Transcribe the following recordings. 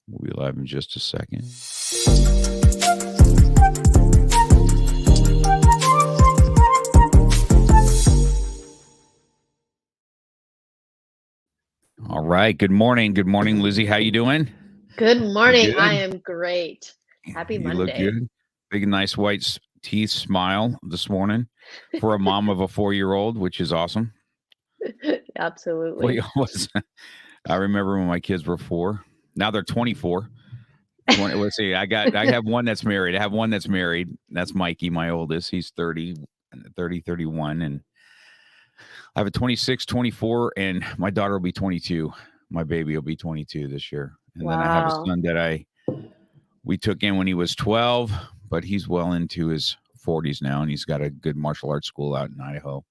We'll be live in just a second. All right. Good morning. Good morning, Lizzie. How you doing? Good morning. You I good? am great. Happy You look Monday. good. Big, nice white teeth smile this morning for a mom of a 4-year-old, which is awesome. Absolutely. Was I remember when my kids were 4. Now they're 24. 20, let's see. I have one that's married. I have one that's married. That's Mikey, my oldest. He's 30, 31. And I have a 26, 24, and my daughter will be 22. My baby will be 22 this year. And then I have a Wow. son that we took in when he was 12, but he's well into his 40s now, and he's got a good martial arts school out in Idaho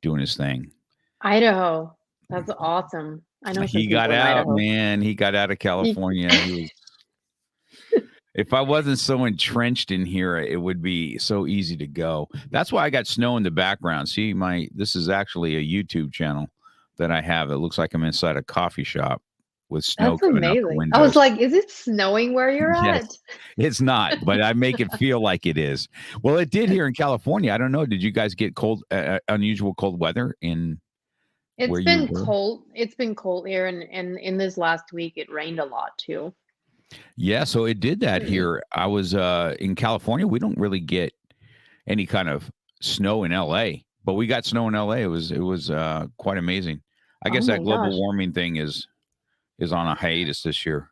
doing his thing. Idaho. That's awesome. I know some He got people in out, Idaho. man. He got out of California. He was. If I wasn't so entrenched in here, it would be so easy to go. That's why I got snow in the background. See, this is actually a YouTube channel that I have. It looks like I'm inside a coffee shop with snow That's coming out the amazing. I was windows. like, is it snowing where you're Yes, at? it's not, but I make it feel like it is. Well, it did here in California. I don't know. Did you guys get unusual cold weather in It's where you been were? cold. It's been cold here, and in this last week it rained a lot too. Yeah, so it did that here. I was in California. We don't really get any kind of snow in LA, but we got snow in LA. It was quite amazing. I Oh guess that my global gosh. warming thing is on a hiatus this year,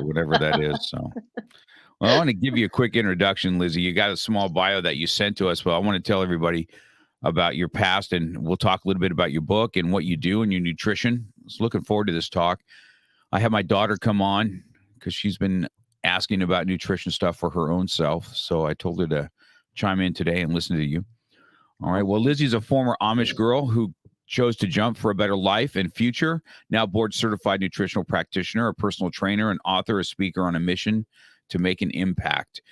whatever that is. So, well, I want to give you a quick introduction, Lizzie. You got a small bio that you sent to us, but I want to tell everybody about your past, and we'll talk a little bit about your book and what you do and your nutrition. I was looking forward to this talk. I have my daughter come on because she's been asking about nutrition stuff for her own self. So I told her to chime in today and listen to you. All right. Well, Lizzie's a former Amish girl who chose to jump for a better life and future. Now, board certified nutritional practitioner, a personal trainer, an author, a speaker on a mission to make an impact.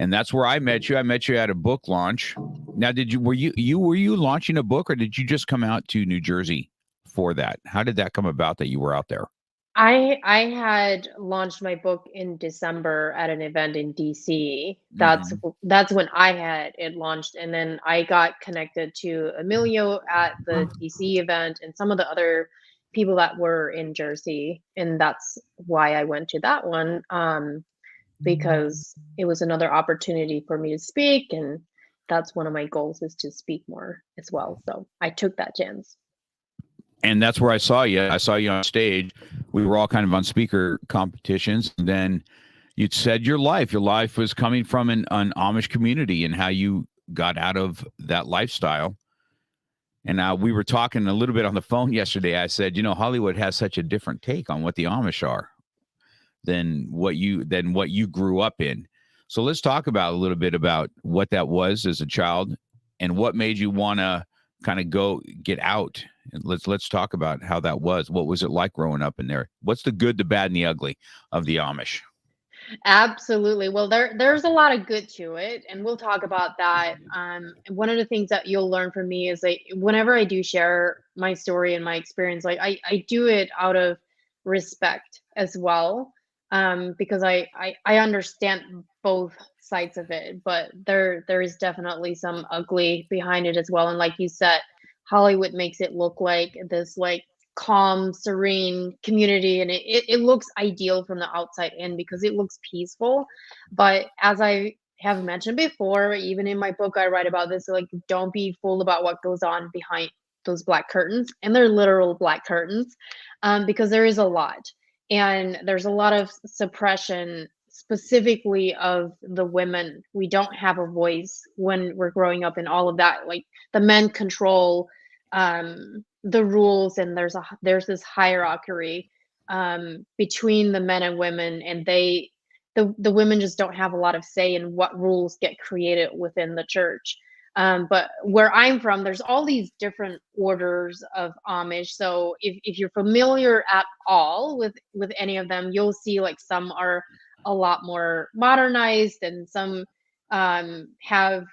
And that's where I met you. I met you at a book launch. Now, were you launching a book, or did you just come out to New Jersey for that? How did that come about that you were out there? I had launched my book in December at an event in DC. Mm-hmm. That's when I had it launched, and then I got connected to Emilio at the DC event and some of the other people that were in Jersey, and that's why I went to that one, because it was another opportunity for me to speak, and that's one of my goals is to speak more as well. So I took that chance. And that's where I saw you. I saw you on stage. We were all kind of on speaker competitions. And then you said your life was coming from an Amish community and how you got out of that lifestyle. And we were talking a little bit on the phone yesterday. I said, Hollywood has such a different take on what the Amish are than what you grew up in. So let's talk about a little bit about what that was as a child and what made you want to kind of go get out. And let's talk about how that was. What was it like growing up in there? What's the good, the bad, and the ugly of the Amish? Absolutely. Well, there's a lot of good to it, and we'll talk about that. One of the things that you'll learn from me is like whenever I do share my story and my experience, like I do it out of respect as well, because I understand both sides of it, but there is definitely some ugly behind it as well. And like you said, Hollywood makes it look like this like calm, serene community, and it looks ideal from the outside in because it looks peaceful. But as I have mentioned before, even in my book, I write about this like, don't be fooled about what goes on behind those black curtains, and they're literal black curtains, because there is a lot. And there's a lot of suppression specifically of the women. We don't have a voice when we're growing up, and all of that. Like the men control the rules, and there's this hierarchy between the men and women, and the women just don't have a lot of say in what rules get created within the church. But where I'm from, there's all these different orders of Amish. So if you're familiar at all with any of them, you'll see like some are a lot more modernized, and some have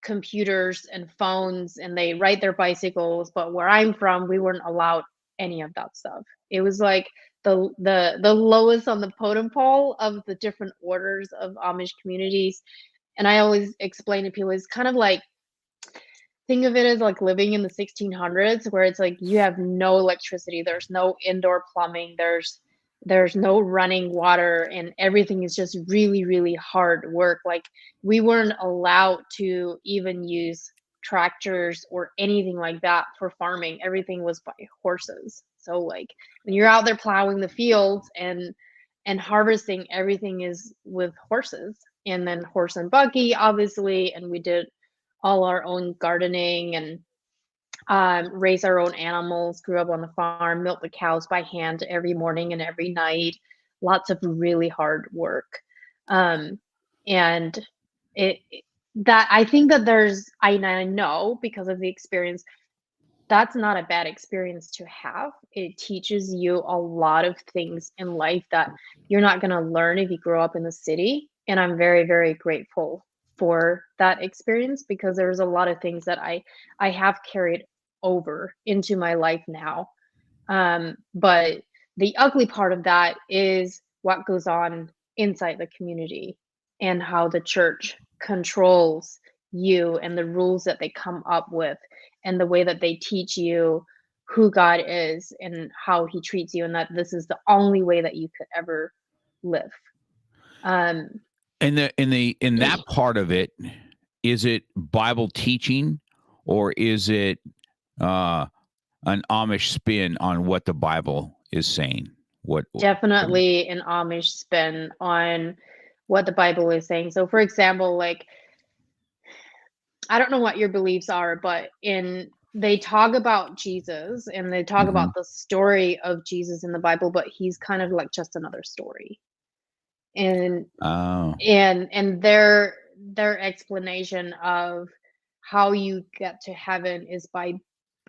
computers and phones, and they ride their bicycles. But where I'm from, we weren't allowed any of that stuff. It was like the lowest on the totem pole of the different orders of Amish communities. And I always explain to people, it's kind of like, think of it as like living in the 1600s, where it's like you have no electricity, there's no indoor plumbing, there's no running water, and everything is just really, really hard work. Like, we weren't allowed to even use tractors or anything like that for farming. Everything was by horses. So like when you're out there plowing the fields and harvesting, everything is with horses, and then horse and buggy, obviously. And we did all our own gardening and raise our own animals, grew up on the farm, milked the cows by hand every morning and every night. Lots of really hard work. Um, and that I think that I know because of the experience, that's not a bad experience to have. It teaches you a lot of things in life that you're not going to learn if you grow up in the city. And I'm very, very grateful for that experience, because there's a lot of things that I have carried over into my life now. But the ugly part of that is what goes on inside the community, and how the church controls you, and the rules that they come up with, and the way that they teach you who God is and how he treats you, and that this is the only way that you could ever live. Um, In that part of it, is it Bible teaching, or is it uh, an Amish spin on what the Bible is saying? What? Definitely an Amish spin on what the Bible is saying. So, for example, like, I don't know what your beliefs are, but they talk about Jesus, and they talk Mhm. about the story of Jesus in the Bible, but he's kind of like just another story. And Oh, their explanation of how you get to heaven is by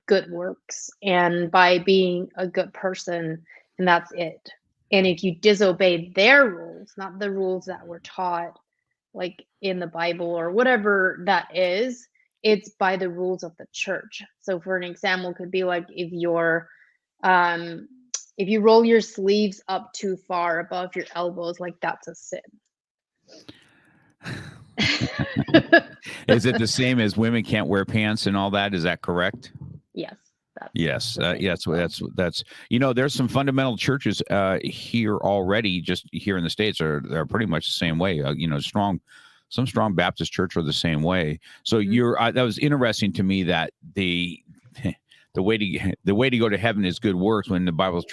good works and by being a good person, and that's it. And if you disobey their rules, not the rules that were taught like in the Bible or whatever that is, it's by the rules of the church. So for an example, could be like um if you roll your sleeves up too far above your elbows, like that's a sin. is it the same as women can't wear pants and all that? Is that correct? Yes, that's Yes, the same yes. as well. That's there's some fundamental churches here already, just here in the states, are pretty much the same way. Some strong Baptist church are the same way. So Mhm. that was interesting to me that the way to go to heaven is good works, when the Bible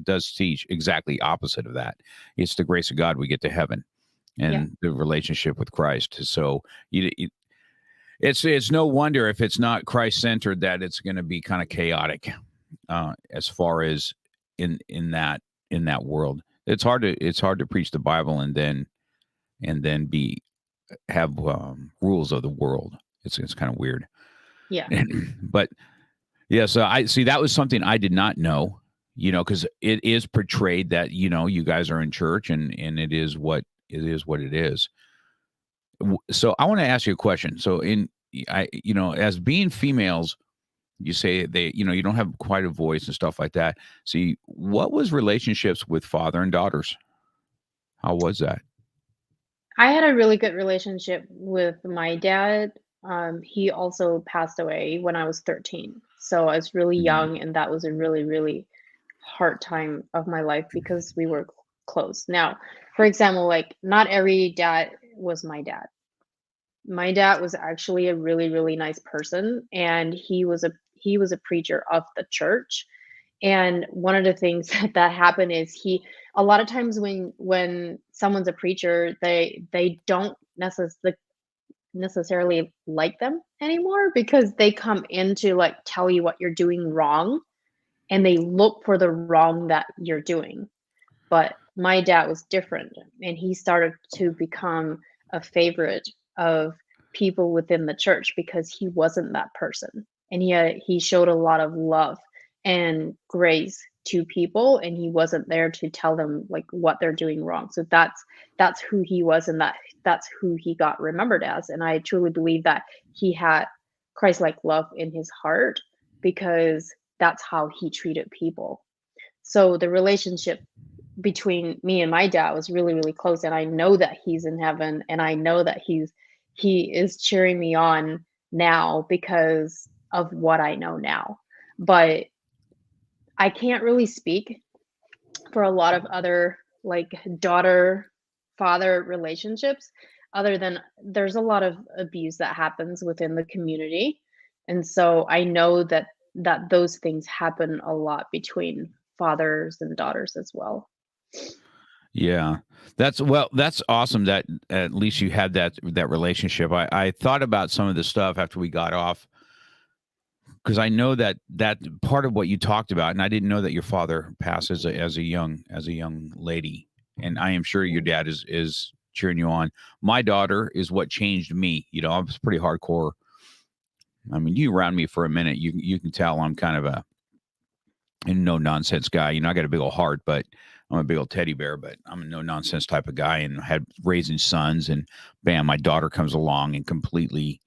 does teach exactly opposite of that. It's the grace of God we get to heaven, Yeah. and the relationship with Christ. So it's no wonder, if it's not Christ centered, that it's going to be kind of chaotic, as far as in that world. It's hard to preach the Bible and then be have rules of the world. It's kind of weird. Yeah. But yeah, so I see, that was something I did not know. Because it is portrayed that you guys are in church, and it is what it is. So I want to ask you a question. So as being females, you say you don't have quite a voice and stuff like that. See, what was relationships with father and daughters? How was that? I had a really good relationship with my dad. He also passed away when I was 13. So I was really Mhm. young, and that was a really, really hard time of my life because we were close. Now, for example, like, not every dad was my dad. My dad was actually a really, really nice person, and he was a preacher of the church. And one of the things that happened is a lot of times when someone's a preacher, they don't necessarily like them anymore, because they come in to like tell you what you're doing wrong, and they look for the wrong that you're doing. But my dad was different, and he started to become a favorite of people within the church because he wasn't that person. And he showed a lot of love and grace to people, and he wasn't there to tell them like what they're doing wrong. So that's who he was, and that's who he got remembered as. And I truly believe that he had Christ-like love in his heart, because that's how he treated people. So the relationship between me and my dad was really, really close, and I know that he's in heaven, and I know that he is cheering me on now because of what I know now. But I can't really speak for a lot of other, like, daughter father relationships, other than there's a lot of abuse that happens within the community. And so I know that those things happen a lot between fathers and daughters as well. Yeah. That's awesome that at least you had that relationship. I thought about some of the stuff after we got off because I know that part of what you talked about, and I didn't know that your father passed as a young lady, and I am sure your Mm. dad is cheering you on. My daughter is what changed me. I was pretty hardcore. I mean, you around me for a minute, you can tell I'm kind of a no nonsense guy. I got a big old heart, but I'm a big old teddy bear. But I'm a no nonsense type of guy, and had raising sons, and bam, my daughter comes along and completely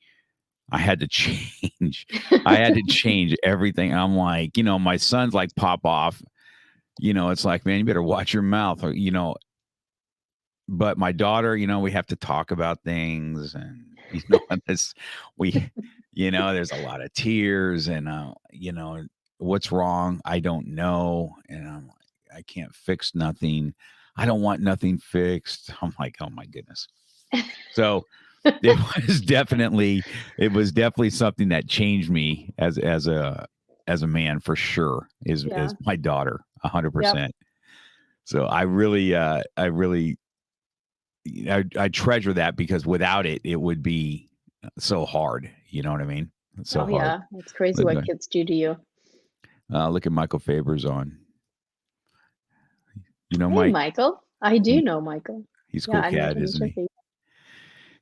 I had to change. I had to change everything. I'm like, my sons like pop off. It's like, man, you better watch your mouth. But my daughter, we have to talk about things, and this we, there's a lot of tears, and what's wrong? I don't know, and I'm like, I can't fix nothing. I don't want nothing fixed. I'm like, oh my goodness. So it was definitely something that changed me as a man for sure is Yeah. my daughter Yep. 100%. So I treasure that because without it, it would be so hard. You know what I mean? It's so Oh, hard. yeah. It's crazy Look, what kids do to you. look at Michael Faber's on. Hey, Mike. Michael. I do know Michael. He's a Yeah, cool I met cat, him in isn't he? Jiffy.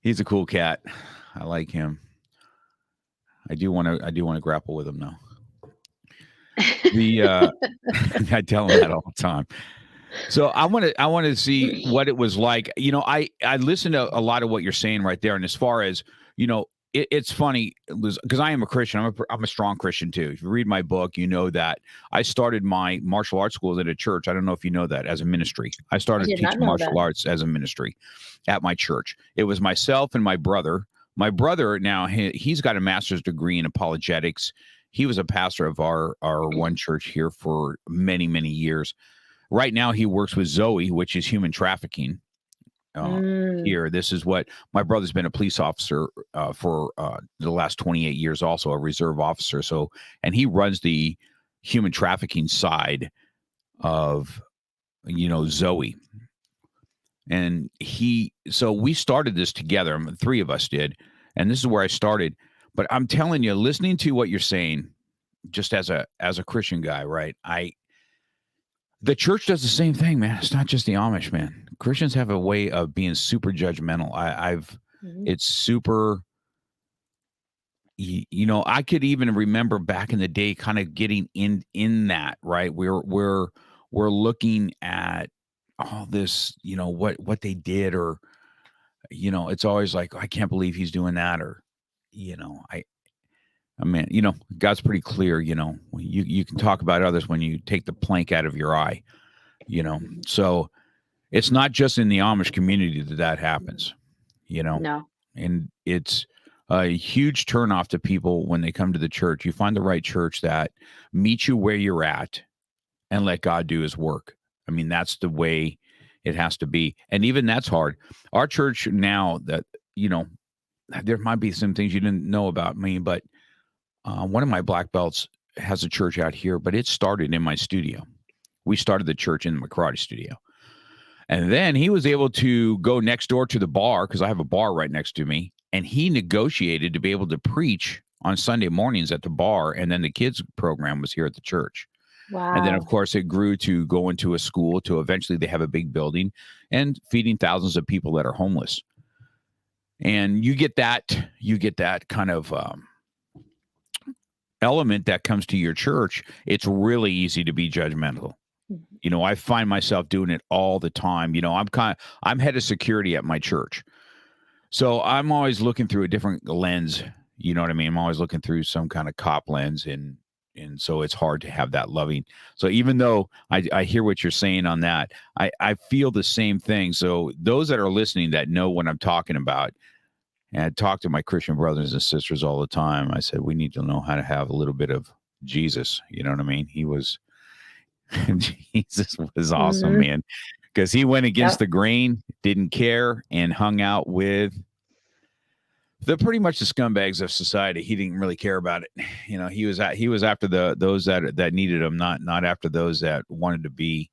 He's a cool cat. I like him. I do want to grapple with him though. The I tell him that all the time. So I want to see what it was like. I listened to a lot of what you're saying right there, and as far as it's funny because I am a Christian. I'm a strong Christian too. If you read my book, you know that I started my martial arts school at a church. I don't know if you know that as a ministry. I I started did not teaching know martial that. arts as a ministry at my church. It was myself and my brother. My brother now he's got a master's degree in apologetics. He was a pastor of our one church here for many many years. Right now, he works with Zoe, which is human trafficking. Mm, Here, this is what my brother's been a police officer for the last 28 years, also a reserve officer. So, and he runs the human trafficking side of Zoe, and so we started this together. Three of us did, and this is where I started. But I'm telling you, listening to what you're saying, just as a Christian guy, right? The church does the same thing, man. It's not just the Amish, man. Christians have a way of being super judgmental. mhm. It's super, I could even remember back in the day kind of getting in that, right? We're looking at all this, what they did, or, it's always like, I can't believe he's doing that, or, you know, I mean, God's pretty clear, you can talk about others when you take the plank out of your eye, so it's not just in the Amish community that happens, you know, No. and it's a huge turnoff to people when they come to the church. You find the right church that meets you where you're at and let God do his work. I mean, that's the way it has to be. And even that's hard. Our church now that, there might be some things you didn't know about me, but one of my black belts has a church out here, but it started in my studio. We started the church in the karate studio. And then he was able to go next door to the bar because I have a bar right next to me. And he negotiated to be able to preach on Sunday mornings at the bar. And then the kids program was here at the church. And then, of Wow. course, it grew to go into a school to eventually they have a big building and feeding thousands of people that are homeless. And you get that kind of element that comes to your church. It's really easy to be judgmental. Mhm. I find myself doing it all the time. I'm head of security at my church. So I'm always looking through a different lens. You know what I mean? I'm always looking through some kind of cop lens and so it's hard to have that loving. So even though I hear what you're saying on that, I feel the same thing. So those that are listening that know what I'm talking about, and I talk to my Christian brothers and sisters all the time. I said we need to know how to have a little bit of Jesus. You know what I mean? He was Jesus was awesome, Hmm. man, because he went against Yep. the grain, didn't care, and hung out with the pretty much the scumbags of society. He didn't really care about it. He was after those that needed him, not after those that wanted to be,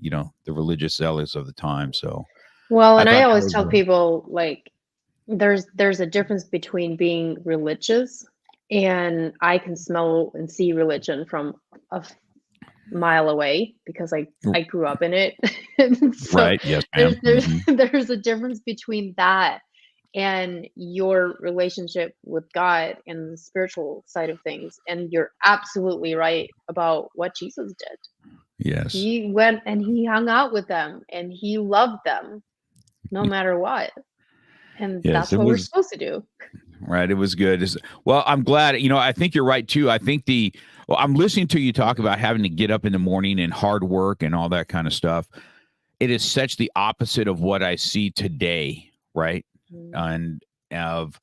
the religious zealots of the time. So Well, I and I thought that always was tell people like there's a difference between being religious, and I can smell and see religion from a mile away because I grew up in it. And so right. Yes, there's ma'am. there's there's a difference between that and your relationship with God and the spiritual side of things. And you're absolutely right about what Jesus did. Yes. He went and he hung out with them and he loved them no matter what. And Yes, that's it what we're was supposed to do. right. It was good. Well, I'm glad. I think you're right too. I think I'm listening to you talk about having to get up in the morning and hard work and all that kind of stuff. It is such the opposite of what I see today, right? Mm. And of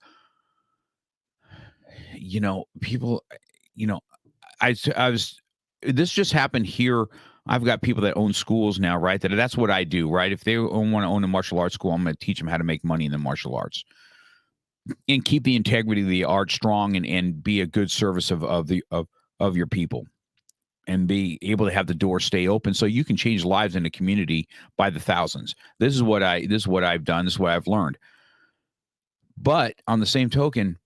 people, you know, I was. This just happened here. I've got people that own schools now, right? That's what I do, right? If they want to own a martial arts school, I'm going to teach them how to make money in the martial arts and keep the integrity of the art strong and be a good service of your people and be able to have the door stay open so you can change lives in the community by the thousands. This is what I've done. This is what I've learned. But on the same token,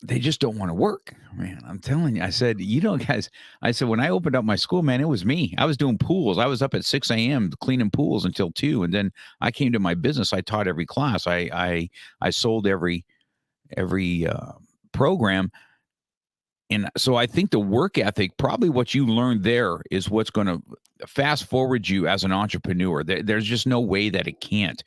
they just don't want to work, man. I'm telling you. I said, guys. I said when I opened up my school, man, it was me. I was doing pools. I was up at 6 a.m. cleaning pools until 2, and then I came to my business. I taught every class. I sold every program. And so I think the work ethic, probably what you learned there is what's going to fast forward you as an entrepreneur. There's just no way that it can't.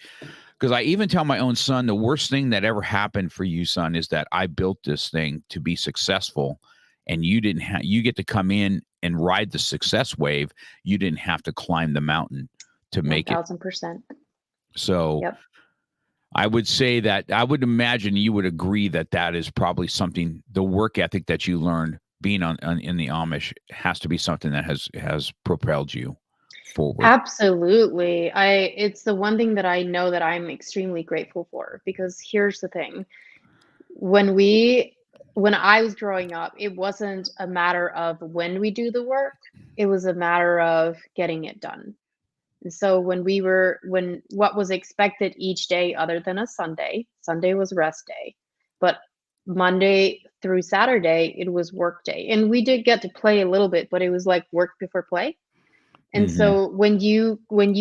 Because I even tell my own son, the worst thing that ever happened for you, son, is that I built this thing to be successful, and you didn't have. You get to come in and ride the success wave. You didn't have to climb the mountain to make it. 1000%. So Yep. I would say that I would imagine you would agree that that is probably something. The work ethic that you learned being in the Amish has to be something that has propelled you forward. Absolutely. It's the one thing that I know that I'm extremely grateful for because here's the thing. When we when I was growing up, it wasn't a matter of when we do the work, it was a matter of getting it done. And so when what was expected each day other than a Sunday, Sunday was rest day, but Monday through Saturday, it was work day. And we did get to play a little bit, but it was like work before play. And Hmm. so when you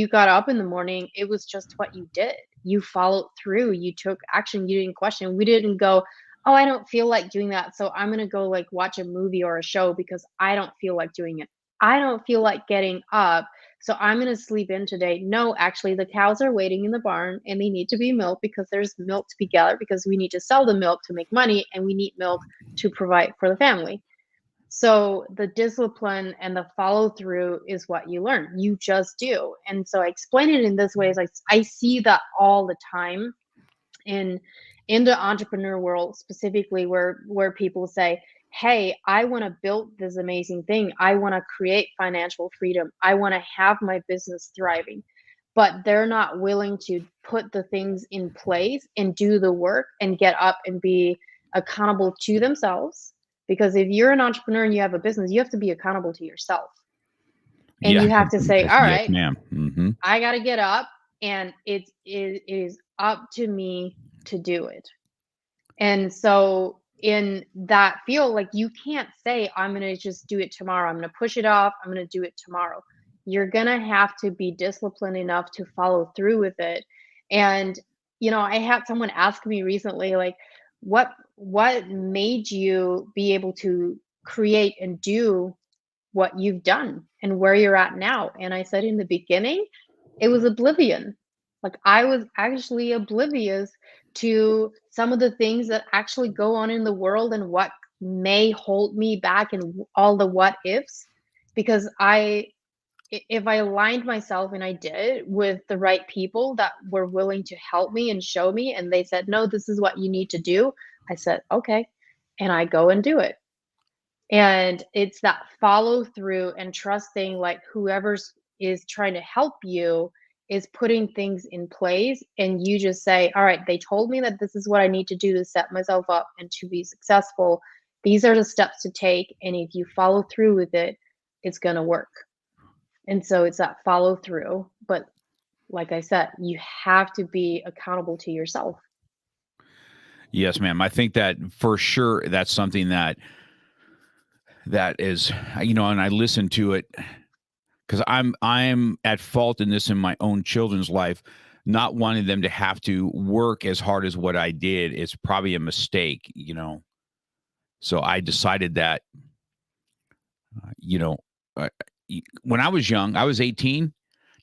got up in the morning, it was just what you did. You followed through, you took action, you didn't question. We didn't go, "Oh, I don't feel like doing that, so I'm gonna go like watch a movie or a show because I don't feel like doing it. I don't feel like getting up, so I'm gonna sleep in today." No, actually the cows are waiting in the barn and they need to be milked because there's milk to be gathered because we need to sell the milk to make money and we need milk to provide for the family. So the discipline and the follow through is what you learn. You just do. And so I explain it in this way is I see that all the time in the entrepreneur world specifically where people say, "Hey, I want to build this amazing thing. I want to create financial freedom. I want to have my business thriving." But they're not willing to put the things in place and do the work and get up and be accountable to themselves. Because if you're an entrepreneur and you have a business, you have to be accountable to yourself. And Yeah. you have to say, Yes, "All yes, right, ma'am. Hmm. I got to get up and it is up to me to do it." And so in that field, like you can't say, "I'm going to just do it tomorrow. I'm going to push it off. I'm going to do it tomorrow." You're going to have to be disciplined enough to follow through with it. And, I had someone ask me recently, like, what made you be able to create and do what you've done and where you're at now? And I said, in the beginning, it was oblivion. Like I was actually oblivious to some of the things that actually go on in the world and what may hold me back in all the what ifs, because if I aligned myself, and I did, with the right people that were willing to help me and show me, and they said, no, this is what you need to do. I said, okay. And I go and do it. And it's that follow through and trusting, like, whoever's is trying to help you is putting things in place, and you just say, all right, they told me that this is what I need to do to set myself up and to be successful. These are the steps to take, and if you follow through with it, it's going to work. And so it's that follow through, but like I said, you have to be accountable to yourself. Yes, ma'am. I think that for sure that's something that is, and I listen to it because I'm at fault in this in my own children's life, not wanting them to have to work as hard as what I did. It's probably a mistake, So I decided that, uh, when I was young, I was 18.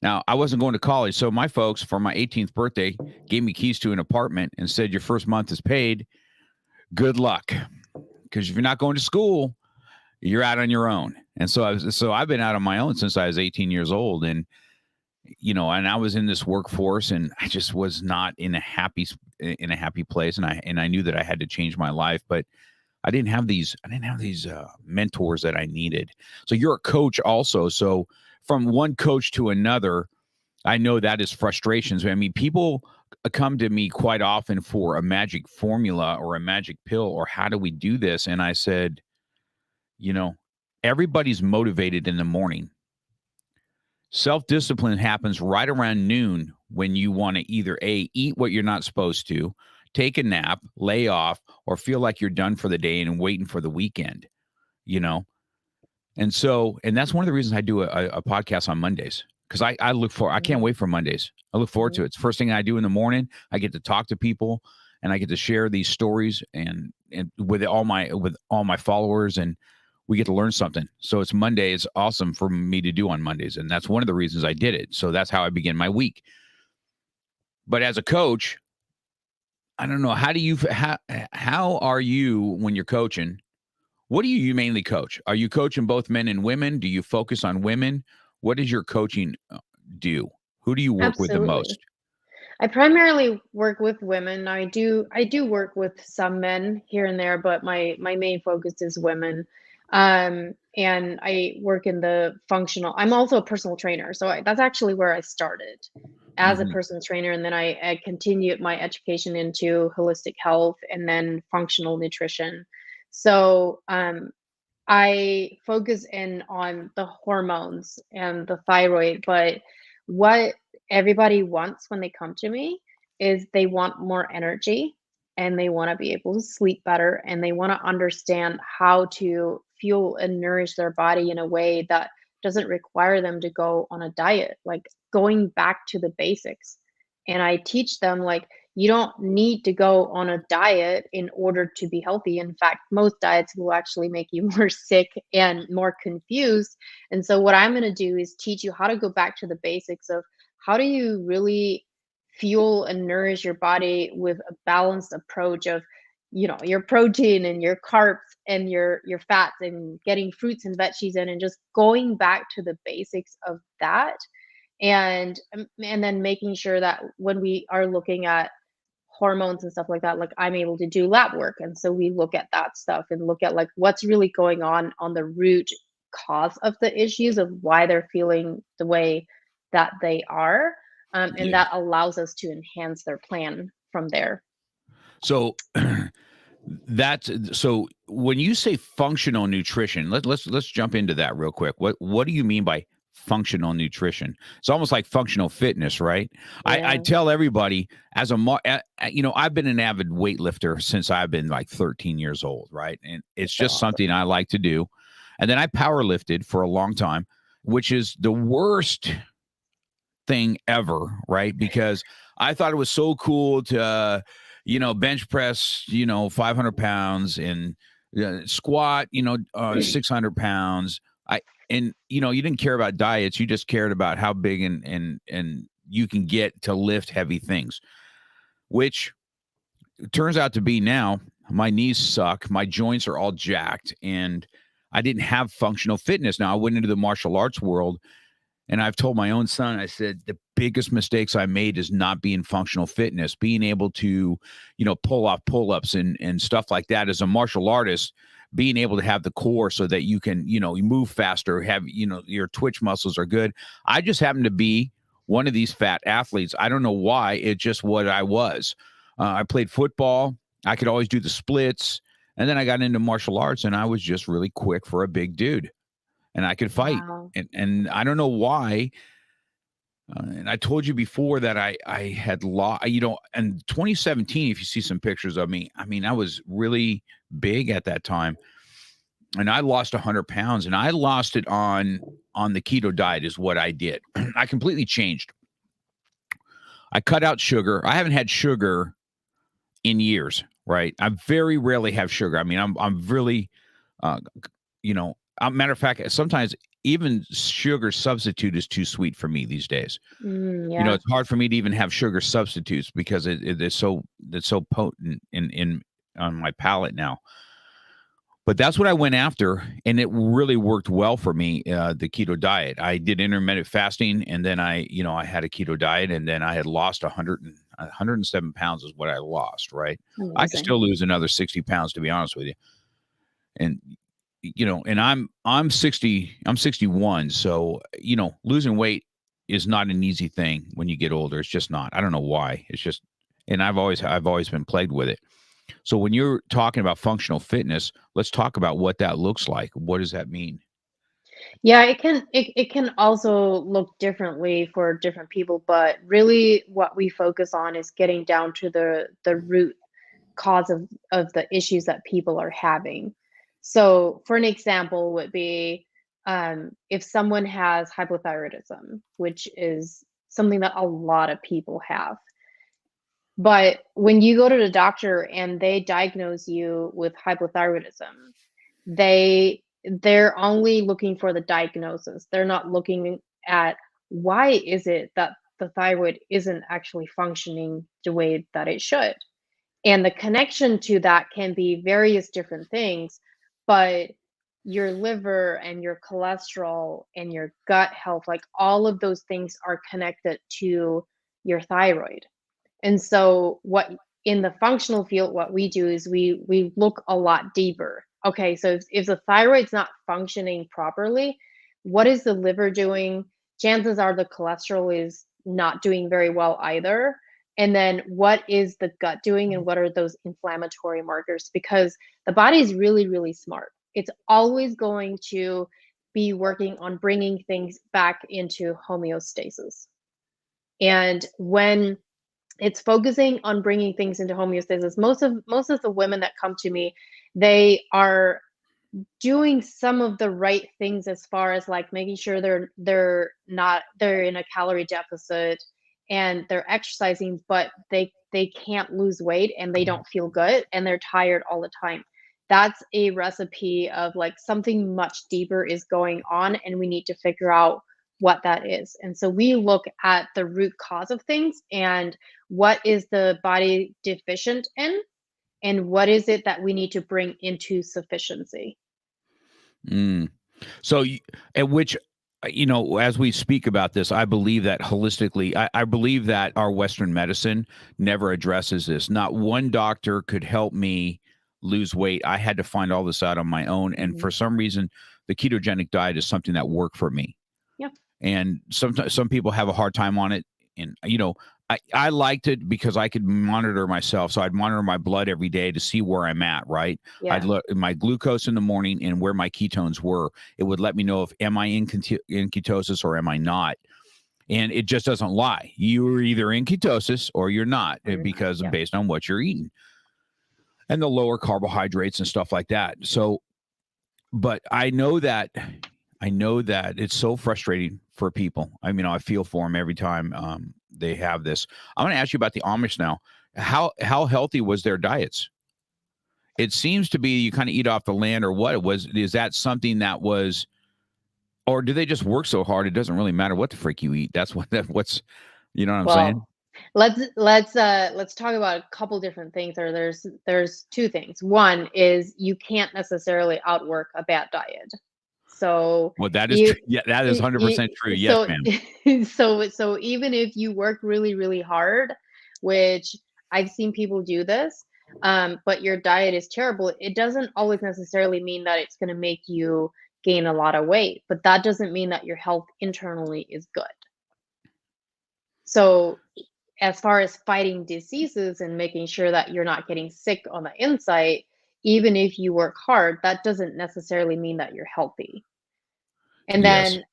Now, I wasn't going to college. So my folks, for my 18th birthday, gave me keys to an apartment and said, your first month is paid. Good luck. Because if you're not going to school, you're out on your own. And so I've been out on my own since I was 18 years old. And, and I was in this workforce, and I just was not in a happy place. And I knew that I had to change my life, but I didn't have these mentors that I needed. So you're a coach also. So from one coach to another, I know that is frustrations. I mean, people come to me quite often for a magic formula or a magic pill, or how do we do this? And I said, everybody's motivated in the morning. Self-discipline happens right around noon, when you want to either eat what you're not supposed to, take a nap, lay off, or feel like you're done for the day and waiting for the weekend, And that's one of the reasons I do a podcast on Mondays, because I can't wait for Mondays. I look forward to it. It's the first thing I do in the morning. I get to talk to people, and I get to share these stories and with all my followers, and we get to learn something. So it's Monday. It's awesome for me to do on Mondays. And that's one of the reasons I did it. So that's how I begin my week. But as a coach, I don't know. How are you when you're coaching? What do you mainly coach? Are you coaching both men and women? Do you focus on women? What does your coaching do? Who do you work with the most? Absolutely. I primarily work with women. I do work with some men here and there, but my main focus is women. And I work in the functional. I'm also a personal trainer, so that's actually where I started, as a Mhm. personal trainer, and then I continued my education into holistic health and then functional nutrition. So I focus in on the hormones and the thyroid, but what everybody wants when they come to me is they want more energy, and they want to be able to sleep better, and they want to understand how to fuel and nourish their body in a way that doesn't require them to go on a diet, like going back to the basics. And I teach them, like, you don't need to go on a diet in order to be healthy. In fact, most diets will actually make you more sick and more confused. And so, what I'm going to do is teach you how to go back to the basics of how do you really fuel and nourish your body with a balanced approach of, your protein and your carbs and your fats, and getting fruits and veggies in, and just going back to the basics of that. And then making sure that when we are looking at hormones and stuff like that, like, I'm able to do lab work, and so we look at that stuff and look at, like, what's really going on the root cause of the issues of why they're feeling the way that they are, and Yeah. that allows us to enhance their plan from there. So so when you say functional nutrition, let's jump into that real quick. What do you mean by functional nutrition? It's almost like functional fitness, right? I Yeah. tell everybody, I've been an avid weightlifter since I've been like 13 years old, right? And it's So just something I like to do. And then I power lifted for a long time, which is the worst thing ever, right? Because I thought it was so cool to, bench press, 500 pounds, and squat, 600 pounds. You didn't care about diets. You just cared about how big and you can get to lift heavy things, which turns out to be now my knees suck, my joints are all jacked, and I didn't have functional fitness. Now I went into the martial arts world, and I've told my own son, I said, the biggest mistakes I made is not being functional fitness, being able to, pull off pull-ups and stuff like that. As a martial artist, being able to have the core so that you can, you move faster, have, your twitch muscles are good. I just happen to be one of these fat athletes. I don't know why. It's just what I was. I played football. I could always do the splits. And then I got into martial arts, and I was just really quick for a big dude, and I could fight. Wow. And I don't know why. And I told you before that I had lost, in 2017, if you see some pictures of me, I mean, I was really big at that time, and I lost 100 pounds, and I lost it on the keto diet is what I did. I completely changed. I cut out sugar. I haven't had sugar in years, right? I very rarely have sugar. I mean, I'm really, matter of fact, sometimes even sugar substitute is too sweet for me these days. Yeah. It's hard for me to even have sugar substitutes because it's so potent in on my palate now. But that's what I went after, and it really worked well for me. The keto diet. I did intermittent fasting, and then I had a keto diet, and then I had lost 107 pounds is what I lost. Right, Amazing. I could still lose another 60 pounds, to be honest with you. And and I'm 60, I'm 61. So, losing weight is not an easy thing when you get older. It's just not. I don't know why. It's just, and I've always been plagued with it. So when you're talking about functional fitness, let's talk about what that looks like. What does that mean? Yeah, it can also look differently for different people, but really what we focus on is getting down to the root cause of the issues that people are having. So, for an example, would be if someone has hypothyroidism, which is something that a lot of people have. But when you go to the doctor and they diagnose you with hypothyroidism, they're only looking for the diagnosis. They're not looking at why is it that the thyroid isn't actually functioning the way that it should. And the connection to that can be various different things, but your liver and your cholesterol and your gut health, like all of those things are connected to your thyroid. And so what in the functional field, what we do is we look a lot deeper. Okay, so if the thyroid's not functioning properly, what is the liver doing? Chances are the cholesterol is not doing very well either. And then what is the gut doing and what are those inflammatory markers? Because the body is really, really smart. It's always going to be working on bringing things back into homeostasis. And when it's focusing on bringing things into homeostasis, most of the women that come to me, they are doing some of the right things as far as like making sure they're in a calorie deficit and they're exercising, but they can't lose weight and they don't feel good and they're tired all the time. That's a recipe of like something much deeper is going on and we need to figure out what that is. And so we look at the root cause of things and what is the body deficient in and what is it that we need to bring into sufficiency. Mm. So, at which, as we speak about this, I believe that holistically, I believe that our Western medicine never addresses this. Not one doctor could help me lose weight. I had to find all this out on my own. And Mhm. for some reason, the ketogenic diet is something that worked for me. Yep. And sometimes some people have a hard time on it. And, I liked it because I could monitor myself. So I'd monitor my blood every day to see where I'm at, right? I'd Yeah. look at my glucose in the morning and where my ketones were. It would let me know if am I in ketosis or am I not. And it just doesn't lie. You're either in ketosis or you're not Or you're not. because Yeah. based on what you're eating and the lower carbohydrates and stuff like that. So, but I know that it's so frustrating for people. I mean, I feel for them every time they have this. I'm going to ask you about the Amish now. How healthy was their diets? It seems to be you kind of eat off the land, or what? Is that something that was, or do they just work so hard it doesn't really matter what the freak you eat? That's what's, you know what I'm Well, saying? Let's talk about a couple different things. Or there's two things. One is you can't necessarily outwork a bad diet. So Well, that is you, true. Yeah, that is 100% true. Yes, so ma'am. so even if you work really really hard, which I've seen people do this, but your diet is terrible, it doesn't always necessarily mean that it's going to make you gain a lot of weight, but that doesn't mean that your health internally is good. So as far as fighting diseases and making sure that you're not getting sick on the inside, even if you work hard, that doesn't necessarily mean that you're healthy. And Yes. then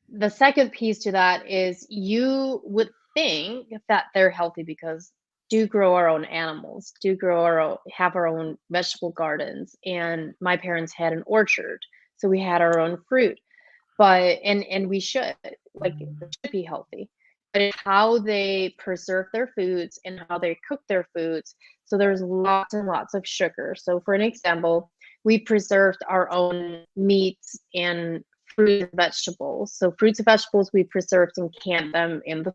the second piece to that is you would think that they're healthy because do grow our own animals, do grow our own, have our own vegetable gardens, and my parents had an orchard, so we had our own fruit. But and we should, like, they should be healthy, but it's how they preserve their foods and how they cook their foods. So there's lots and lots of sugar. So for an example, we preserved our own meats and fruits and vegetables. So fruits and vegetables we preserved and canned them in the,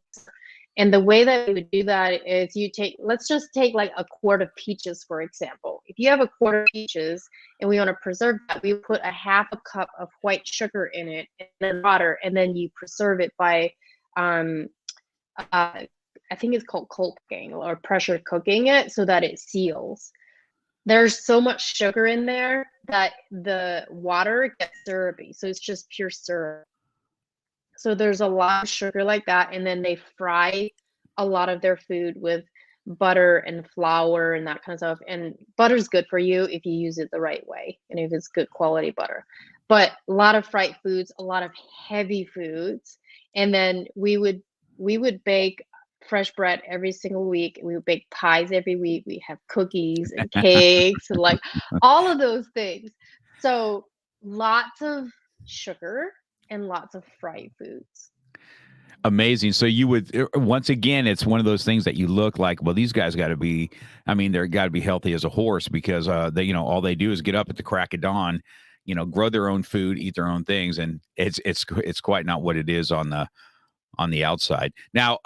and the way that we would do that is you take, let's just take like a quart of peaches, for example. If you have a quart of peaches and we want to preserve that, we put a half a cup of white sugar in it and then water, and then you preserve it by, um, I think it's called cold cooking or pressure cooking it so that it seals. There's so much sugar in there that the water gets syrupy. So it's just pure syrup. So there's a lot of sugar like that, and then they fry a lot of their food with butter and flour and that kind of stuff. And butter's good for you if you use it the right way and if it's good quality butter. But a lot of fried foods, a lot of heavy foods, and then we would bake fresh bread every single week. We would bake pies every week. We have cookies and cakes and like all of those things. So lots of sugar and lots of fried foods. Amazing. So you would once again, it's one of those things that you look like, well, these guys got to be. I mean, they're got to be healthy as a horse because they, all they do is get up at the crack of dawn, grow their own food, eat their own things, and it's quite not what it is on the outside. Now,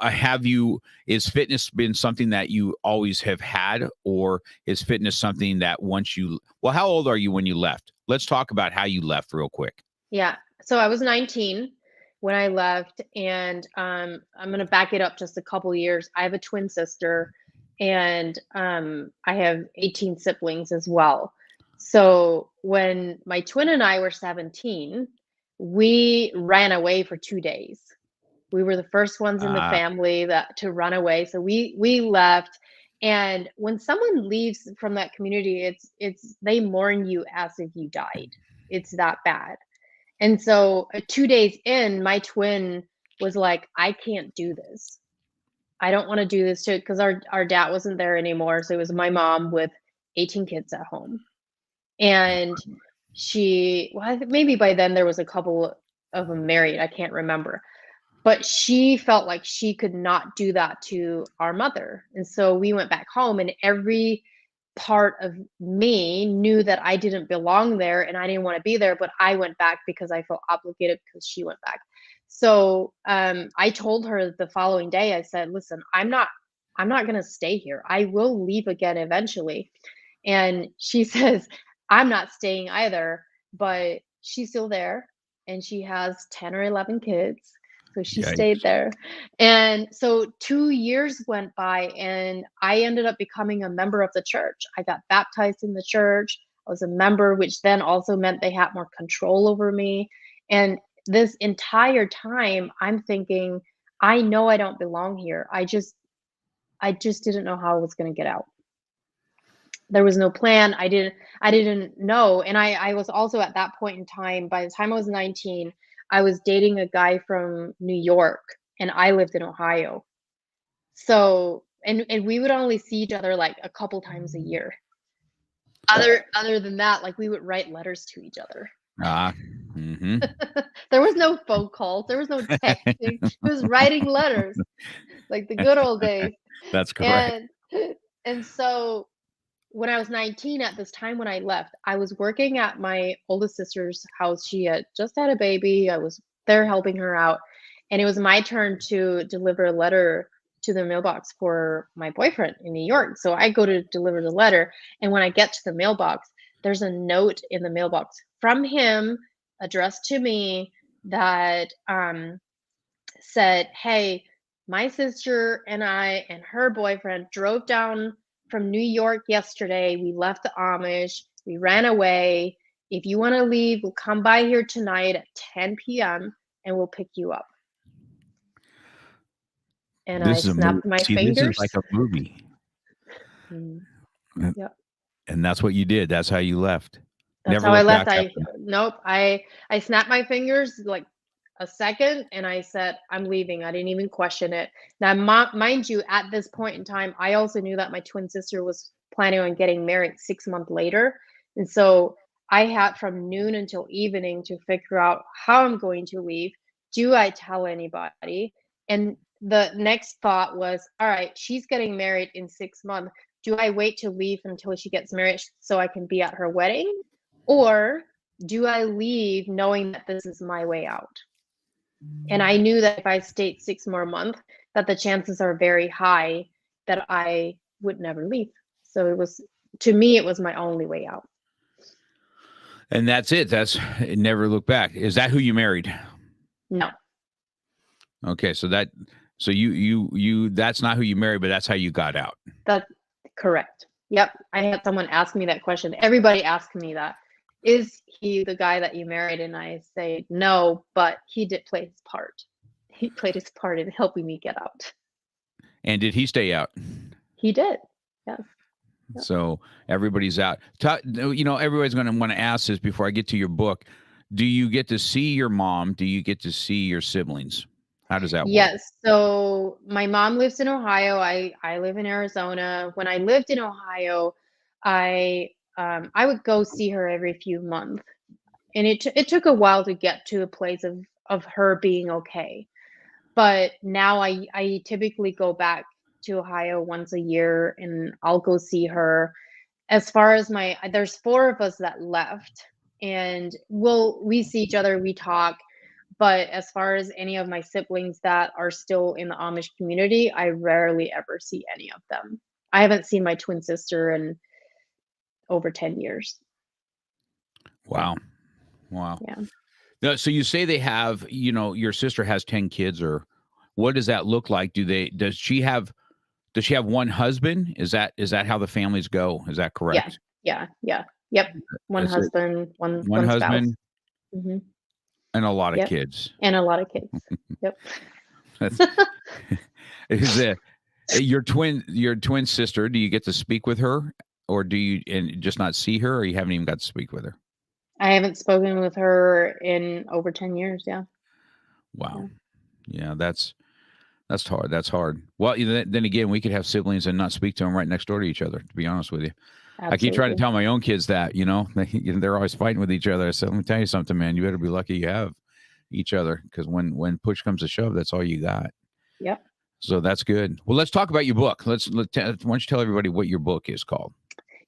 is fitness been something that you always have had, or is fitness something that well, how old are you when you left? Let's talk about how you left real quick. Yeah. So I was 19 when I left, and I'm gonna back it up just a couple years. I have a twin sister, and I have 18 siblings as well. So when my twin and I were 17, we ran away for 2 days. We were the first ones in the Ah, family that to run away. So we left. And when someone leaves from that community, it's they mourn you as if you died. It's that bad. And so 2 days in, my twin was like, I can't do this. I don't want to do this too, because our dad wasn't there anymore. So it was my mom with 18 kids at home. And well, I think maybe by then there was a couple of them married. I can't remember. But she felt like she could not do that to our mother. And so we went back home, and every part of me knew that I didn't belong there and I didn't want to be there, but I went back because I felt obligated because she went back. So I told her the following day, I said, listen, I'm not going to stay here. I will leave again eventually. And she says, I'm not staying either, but she's still there and she has 10 or 11 kids. So she stayed yikes. there. And so 2 years went by, and I ended up becoming a member of the church. I got baptized in the church. I was a member, which then also meant they had more control over me. And this entire time, I'm thinking, I know I don't belong here. I just didn't know how I was going to get out. There was no plan. I didn't know. And I was also at that point in time, by the time I was 19, I was dating a guy from New York and I lived in Ohio. So, and we would only see each other like a couple times a year. Other than that, like we would write letters to each other. Ah, mm-hmm. There was no phone calls, there was no texting. It was writing letters like the good old days. That's correct. And and so when I was 19, at this time when I left, I was working at my oldest sister's house. She had just had a baby. I was there helping her out. And it was my turn to deliver a letter to the mailbox for my boyfriend in New York. So I go to deliver the letter. And when I get to the mailbox, there's a note in the mailbox from him addressed to me that said, "Hey, my sister and I and her boyfriend drove down from New York yesterday. We left the Amish. We ran away. If you want to leave, we'll come by here tonight at 10 p.m. and we'll pick you up." And I This is a movie. snapped my See, this is fingers. like a movie. Mm, Uh, yep. And that's what you did. That's how you left. That's Never how I looked left. back after that. Nope. I snapped my fingers like a second and I said, "I'm leaving." I didn't even question it. Now, mind you, at this point in time, I also knew that my twin sister was planning on getting married 6 months later. And so I had from noon until evening to figure out how I'm going to leave. Do I tell anybody? And the next thought was, all right, she's getting married in 6 months. Do I wait to leave until she gets married so I can be at her wedding? Or do I leave knowing that this is my way out? And I knew that if I stayed 6 more months, that the chances are very high that I would never leave. So it was, to me, it was my only way out. And that's it. Never look back. Is that who you married? No, Okay, so that's not who you married, but that's how you got out. that's correct. Yep. I had someone ask me that question. Everybody asked me that. Is he the guy that you married? And I say, no, but he did play his part. He played his part in helping me get out. And did he stay out? He did. Yes. Yep. So everybody's out. Everybody's going to want to ask this before I get to your book. Do you get to see your mom? Do you get to see your siblings? How does that work? Yes. So my mom lives in Ohio. I live in Arizona. When I lived in Ohio, I would go see her every few months, and it took a while to get to a place of her being okay. But now I typically go back to Ohio once a year, and I'll go see her. As far as there's four of us that left, and we see each other, we talk. But as far as any of my siblings that are still in the Amish community, I rarely ever see any of them. I haven't seen my twin sister in over 10 years. Wow. Yeah. Now, so you say they have, your sister has 10 kids, or what does that look like? Does she have one husband? Is that how the families go? Is that correct? Yeah. Yep. One That's it. husband, one One spouse. husband Hmm. and a lot of Yep. kids. And a lot of kids. Yep. That's is it. Your twin sister, do you get to speak with her, or do you and just not see her, or you haven't even got to speak with her? I haven't spoken with her in over 10 years. Yeah. Wow. Yeah, that's hard. That's hard. Well, then again, we could have siblings and not speak to them right next door to each other, to be honest with you. Absolutely. I keep trying to tell my own kids that, they're always fighting with each other. I said, let me tell you something, man. You better be lucky you have each other, because when push comes to shove, that's all you got. Yep. So that's good. Well, let's talk about your book. Why don't you tell everybody what your book is called?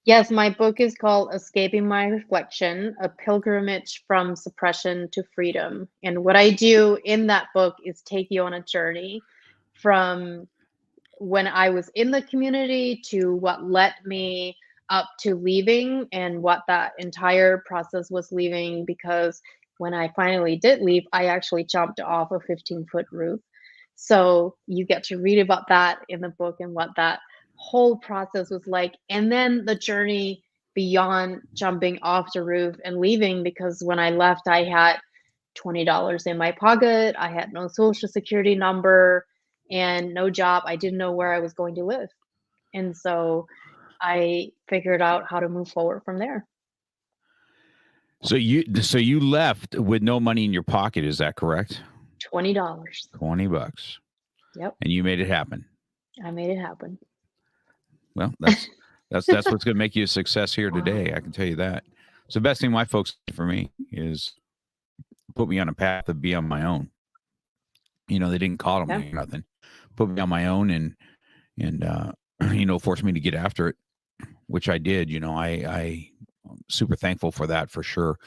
Yes, my book is called Escaping My Reflection, A Pilgrimage from Suppression to Freedom. And what I do in that book is take you on a journey from when I was in the community to what led me up to leaving, and what that entire process was leaving, because when I finally did leave, I actually jumped off a 15-foot roof. So you get to read about that in the book and what that whole process was like. And then the journey beyond jumping off the roof and leaving, because when I left, I had $20 in my pocket. I had no social security number and no job. I didn't know where I was going to live. And so I figured out how to move forward from there. So you left with no money in your pocket. Is that correct? $20. $20. Yep. And you made it happen. I made it happen. Well, that's what's going to make you a success here today. I can tell you that. So the best thing my folks did for me is put me on a path to be on my own. They didn't call me or nothing. Put me on my own and forced me to get after it, which I did. I'm super thankful for that, for sure.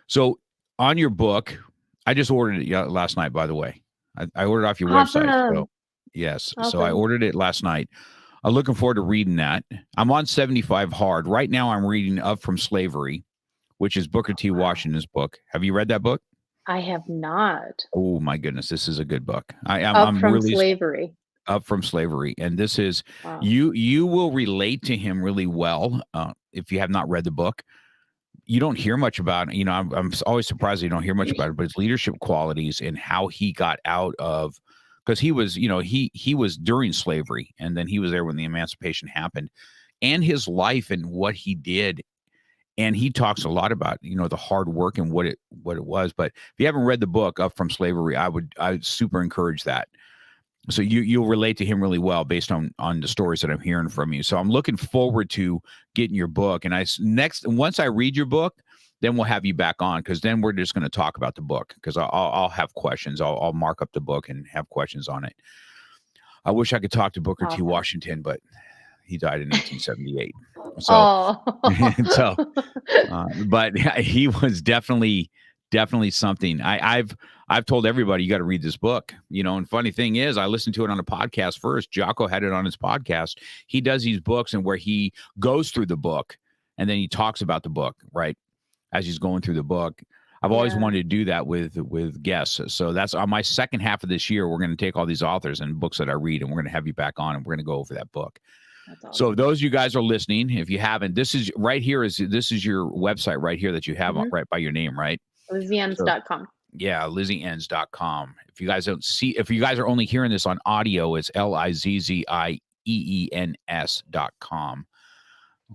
So on your book, I just ordered it last night, by the way. I ordered off your website. So Yes. So I Awesome. ordered it last night. I'm looking forward to reading that. I'm on 75 hard. Right now I'm reading Up from Slavery, which is Booker T. Wow. Washington's book. Have you read that book? I have not. Oh my goodness, this is a good book. Up I'm from really slavery. Up from Slavery, and this is Wow. you will relate to him really well if you have not read the book. You don't hear much about, I'm always surprised you don't hear much about it, but his leadership qualities and how he got out of, because he was, he was during slavery, and then he was there when the emancipation happened, and his life and what he did. And he talks a lot about, the hard work and what it was. But if you haven't read the book Up from Slavery, I would super encourage that. So you'll relate to him really well based on the stories that I'm hearing from you. So I'm looking forward to getting your book. And once I read your book, then we'll have you back on, because then we're just going to talk about the book, because I'll have questions. I'll mark up the book and have questions on it. I wish I could talk to Booker T. Awesome. Washington, but he died in 1878. So, Oh. so, but he was definitely something. I've told everybody, you got to read this book, and funny thing is, I listened to it on a podcast first. Jocko had it on his podcast. He does these books, and where he goes through the book and then he talks about the book, right, as he's going through the book. I've always Yeah. wanted to do that with guests. So that's on my second half of this year. We're going to take all these authors and books that I read, and we're going to have you back on, and we're going to go over that book. That's awesome. So those of you guys are listening, if you haven't, this is your website right here that you have right by your name, right? LizzieEns.com. Yeah, LizzieEns.com. If you guys are only hearing this on audio, it's LizzieEns.com.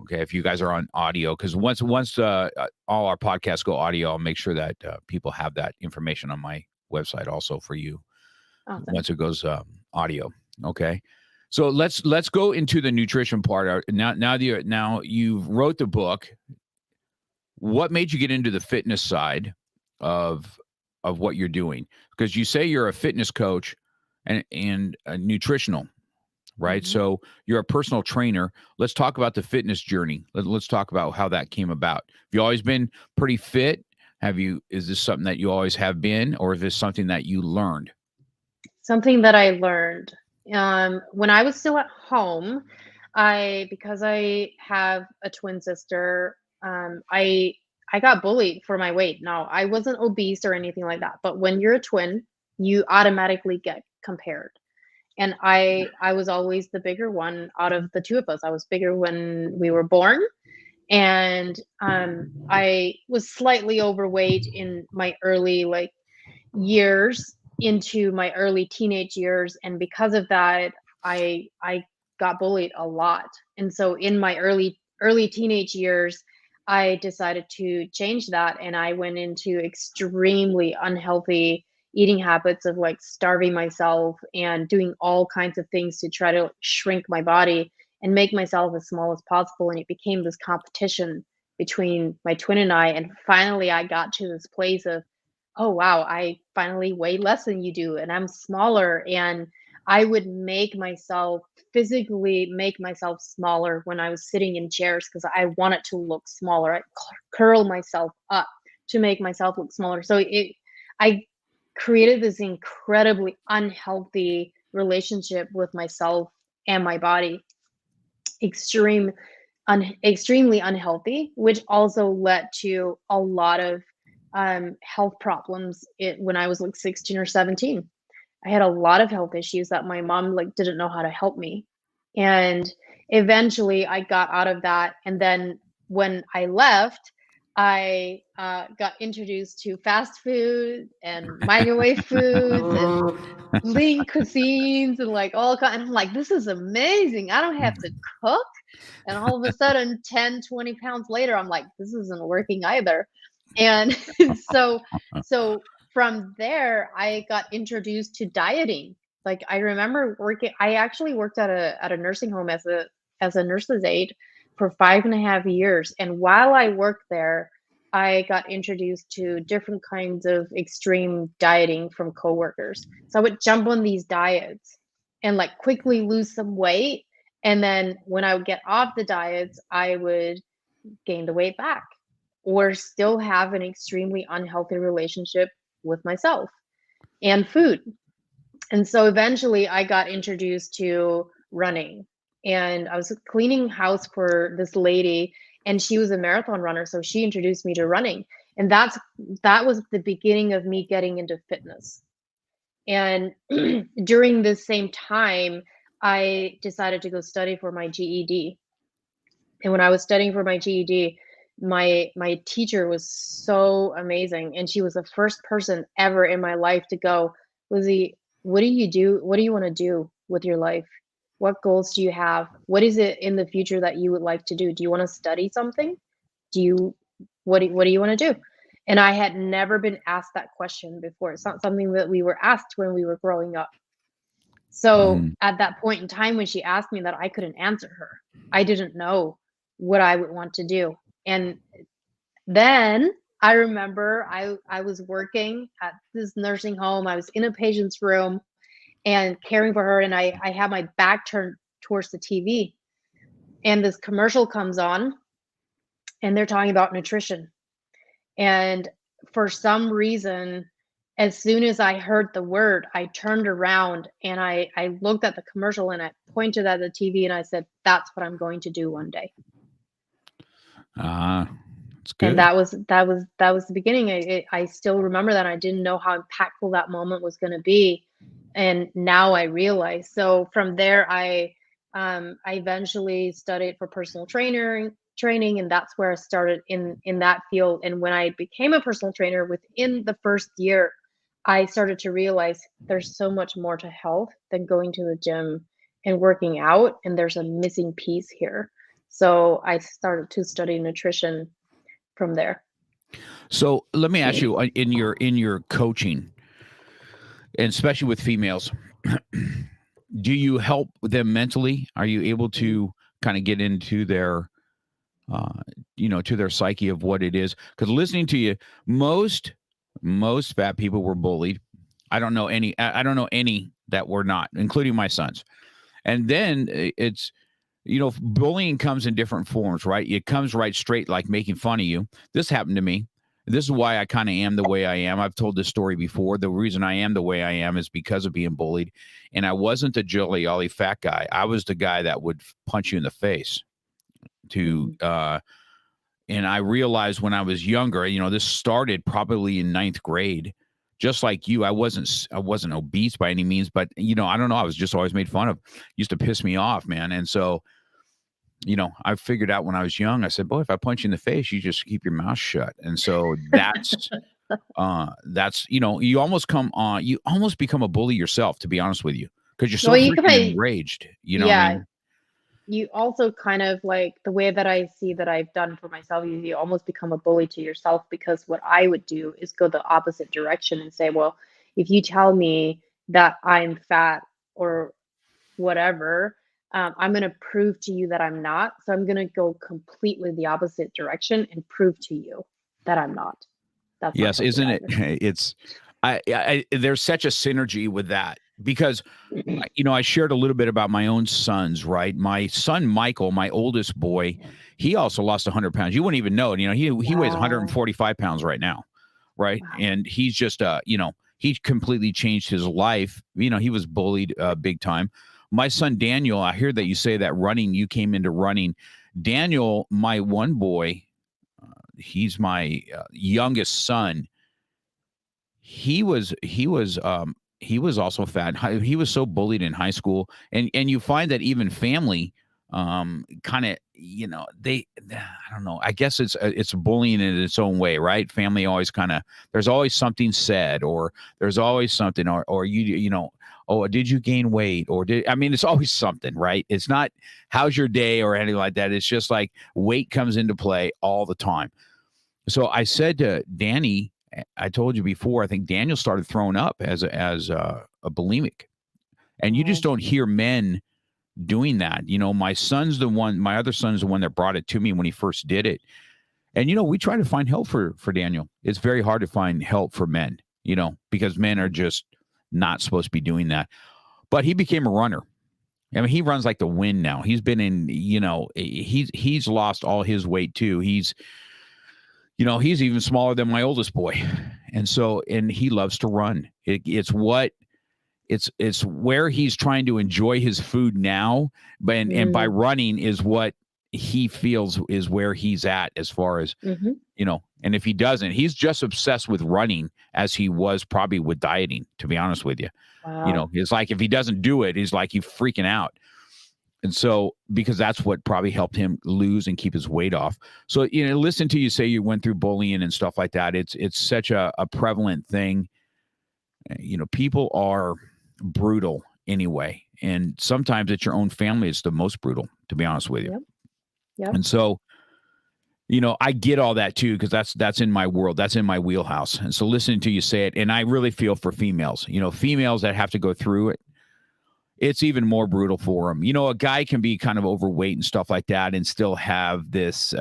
Okay, if you guys are on audio, because once all our podcasts go audio, I'll make sure that people have that information on my website also for you. Awesome. Once it goes audio. Okay. So let's go into the nutrition part. Now you've wrote the book. What made you get into the fitness side of what you're doing? Because you say you're a fitness coach and a nutritional, right? Mm-hmm. So you're a personal trainer. Let's talk about the fitness journey. Let's talk about how that came about. Have you always been pretty fit? Is this something that you always have been, or is this something that you learned? Something that I learned when I was still at home, because I have a twin sister, I got bullied for my weight. Now, I wasn't obese or anything like that, but when you're a twin, you automatically get compared. And I was always the bigger one out of the two of us. I was bigger when we were born, and I was slightly overweight in my early years into my early teenage years, and because of that, I got bullied a lot. And so in my early teenage years, I decided to change that, and I went into extremely unhealthy eating habits of starving myself and doing all kinds of things to try to shrink my body and make myself as small as possible. And it became this competition between my twin and I. And finally I got to this place of, oh wow, I finally weigh less than you do, and I'm smaller. And I would physically make myself smaller when I was sitting in chairs because I wanted to look smaller. I curl myself up to make myself look smaller. So I created this incredibly unhealthy relationship with myself and my body. Extremely unhealthy, which also led to a lot of health problems when I was 16 or 17. I had a lot of health issues that my mom didn't know how to help me. And eventually I got out of that. And then when I left, I got introduced to fast food and microwave foods and lean cuisines and all kind. And I'm like, this is amazing. I don't have to cook. And all of a sudden, 10, 20 pounds later, I'm like, this isn't working either. And so from there, I got introduced to dieting. I remember I actually worked at a nursing home as a nurse's aide for 5.5 years. And while I worked there, I got introduced to different kinds of extreme dieting from coworkers. So I would jump on these diets and quickly lose some weight. And then when I would get off the diets, I would gain the weight back or still have an extremely unhealthy relationship with myself and food. And so eventually I got introduced to running, and I was cleaning house for this lady, and she was a marathon runner, so she introduced me to running. And that was the beginning of me getting into fitness. And during this same time, I decided to go study for my GED. And when I was studying for my GED, my teacher was so amazing, and she was the first person ever in my life to go, "Lizzie, what do you do? What do you want to do with your life? What goals do you have? What is it in the future that you would like to do? Do you want to study something? Do you what do you want to do?" And I had never been asked that question before. It's not something that we were asked when we were growing up. So Mhm. at that point in time when she asked me that, I couldn't answer her. I didn't know what I would want to do. And then I remember I was working at this nursing home. I was in a patient's room and caring for her, and I had my back turned towards the TV. And this commercial comes on, and they're talking about nutrition. And for some reason, as soon as I heard the word, I turned around and I looked at the commercial and I pointed at the TV and I said, "That's what I'm going to do one day." Ah, it's And good. that was the beginning. I still remember that. I didn't know how impactful that moment was going to be, and now I realize. So from there, I eventually studied for personal training, and that's where I started in that field. And when I became a personal trainer, within the first year, I started to realize there's so much more to health than going to the gym and working out, and there's a missing piece here. So I started to study nutrition from there. So let me ask you, in your coaching, and especially with females, do you help them mentally? Are you able to kind of get into their uh, to their psyche of what it is? Because listening to you, most fat people were bullied. I don't know any that were not, including my sons. And then it's bullying comes in different forms, right? It comes right straight, like making fun of you. This happened to me. This is why I kind of am the way I am. I've told this story before. The reason I am the way I am is because of being bullied. And I wasn't the jolly ollie fat guy. I was the guy that would punch you in the face to Mhm. and I realized when I was younger, this started probably in ninth grade. Just like you, I wasn't obese by any means, but I don't know. I was just always made fun of. Used to piss me off, man. And so I figured out when I was young, I said, boy, if I punch you in the face, you just keep your mouth shut. And so you almost become a bully yourself, to be honest with you, because you're so Well, you could freaking say, enraged. You know what I yeah, mean? you also kind of like the way that I see that I've done for myself, you almost become a bully to yourself because what I would do is go the opposite direction and say, well, if you tell me that I'm fat or whatever, I'm going to prove to you that I'm not. So I'm going to go completely the opposite direction and prove to you that I'm not. That's not Yes, something isn't I it? would. It's there's such a synergy with that because I shared a little bit about my own sons, right? My son Michael, my oldest boy, he also lost 100 pounds. You wouldn't even know it. He weighs Wow. 145 pounds right now, right? Wow. And he's just he completely changed his life. He was bullied big time. My son Daniel, I hear that you say that you came into running. Daniel, my one boy, he's my youngest son. He was also fat. He was so bullied in high school, and you find that even family kind of they I don't know. I guess it's bullying in its own way, right? Family always kind of there's always something said, or there's always something, or oh, did you gain weight, or did I mean it's always something, right? It's not how's your day or anything like that. It's just like weight comes into play all the time. So I said to Danny, I told you before, I think Daniel started throwing up as a bulimic, and you just Oh, don't hear men doing that. My other son's the one that brought it to me when he first did it, and we try to find help for Daniel. It's very hard to find help for men, because men are just not supposed to be doing that. But he became a runner. I mean, he runs like the wind now. He's been in, he's lost all his weight too. He's even smaller than my oldest boy. And he loves to run. It's where he's trying to enjoy his food now, but and by Mm, running is what he feels is where he's at as far as, mhm. and if he doesn't, he's just obsessed with running as he was probably with dieting, to be honest with you. Wow. It's like if he doesn't do it, he's like, he's freaking out. And so, because that's what probably helped him lose and keep his weight off. So, listen to you say you went through bullying and stuff like that. It's such a prevalent thing. People are brutal anyway. And sometimes it's your own family is the most brutal, to be honest with you. Yep. Yep. And so, I get all that too, because that's in my world, that's in my wheelhouse. And so listening to you say it, and I really feel for females, females that have to go through it. It's even more brutal for them. A guy can be kind of overweight and stuff like that and still have this,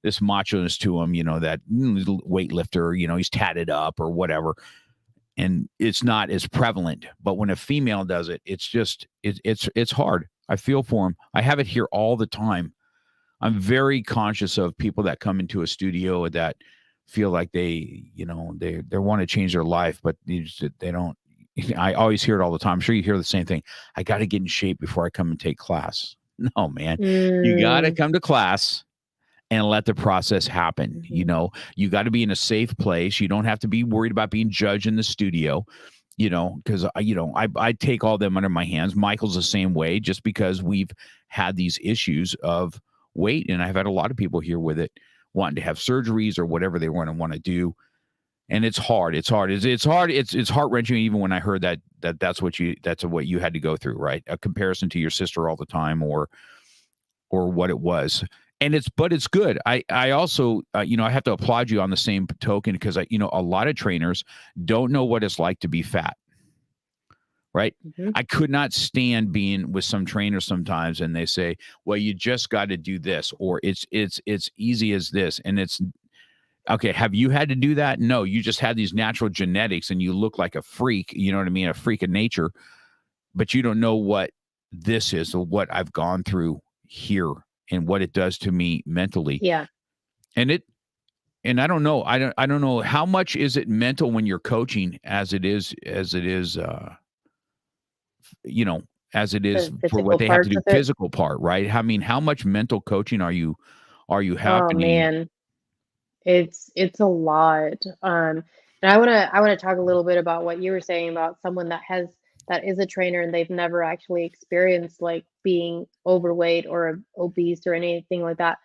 this macho-ness to him, that weightlifter, he's tatted up or whatever. And it's not as prevalent. But when a female does it, it's just, it's hard. I feel for him. I have it here all the time. I'm very conscious of people that come into a studio that feel like they want to change their life, but they don't. I always hear it all the time. I'm sure you hear the same thing. I got to get in shape before I come and take class. No, man, you got to Mm, come to class and let the process happen. mhm. You got to be in a safe place. You don't have to be worried about being judged in the studio, because I take all them under my hands. Michael's the same way, just because we've had these issues of weight. And I've had a lot of people here with it wanting to have surgeries or whatever they want to do. And it's hard. It's hard. It's hard. It's heart wrenching. Even when I heard that's what you had to go through, right? A comparison to your sister all the time, or what it was. And but it's good. I also, I have to applaud you on the same token, because a lot of trainers don't know what it's like to be fat, right? Mhm. I could not stand being with some trainers sometimes, and they say, well, you just got to do this, or it's easy as this. And it's okay. Have you had to do that? No, you just had these natural genetics and you look like a freak, you know what I mean? A freak of nature, but you don't know what this is, or what I've gone through here and what it does to me mentally. Yeah. And and I don't know. I don't know how much is it mental when you're coaching as it is, you know, as it is The for what physical they have to parts do, of it. physical part, right? I mean, how much mental coaching are you Oh happening? man, it's a lot. And I wanna talk a little bit about what you were saying about someone that is a trainer and they've never actually experienced like being overweight or obese or anything like that.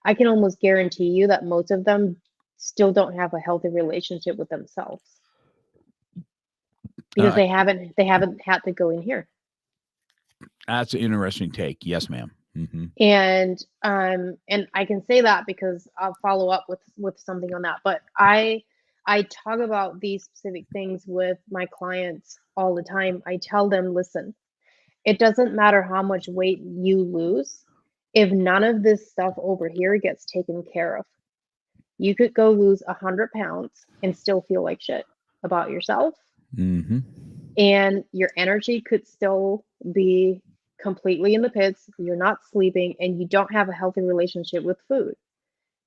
I can almost guarantee you that most of them still don't have a healthy relationship with themselves because Uh, they haven't had to go in here. that's an interesting take. Yes, ma'am. Hmm. And I can say that because I'll follow up with something on that. But I talk about these specific things with my clients all the time. I tell them, listen, it doesn't matter how much weight you lose if none of this stuff over here gets taken care of. You could go lose 100 pounds and still feel like shit about yourself, Hmm. and your energy could still be completely in the pits. You're not sleeping and you don't have a healthy relationship with food.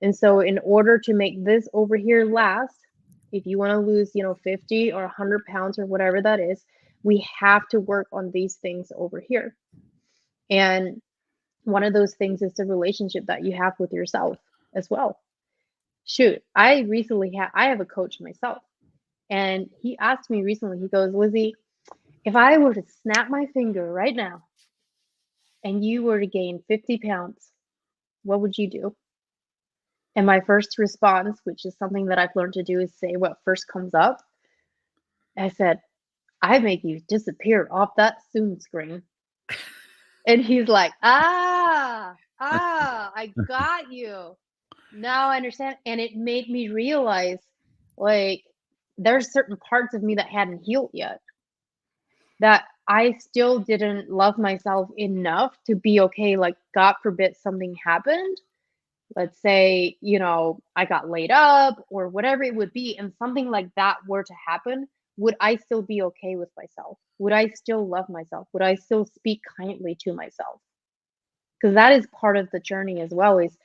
And so in order to make this over here last, if you want to lose, 50 or 100 pounds or whatever that is, we have to work on these things over here. And one of those things is the relationship that you have with yourself as well. Shoot, I have a coach myself, and he asked me recently, he goes, Lizzie, if I were to snap my finger right now and you were to gain 50 pounds, what would you do? And my first response, which is something that I've learned to do, is say what first comes up. I said, I make you disappear off that soon screen. And he's like, I got you. Now I understand. And it made me realize like there's certain parts of me that hadn't healed yet, that I still didn't love myself enough to be okay. Like, God forbid something happened. Let's say, I got laid up or whatever it would be, and something like that were to happen. Would I still be okay with myself? Would I still love myself? Would I still speak kindly to myself? Because that is part of the journey as well, is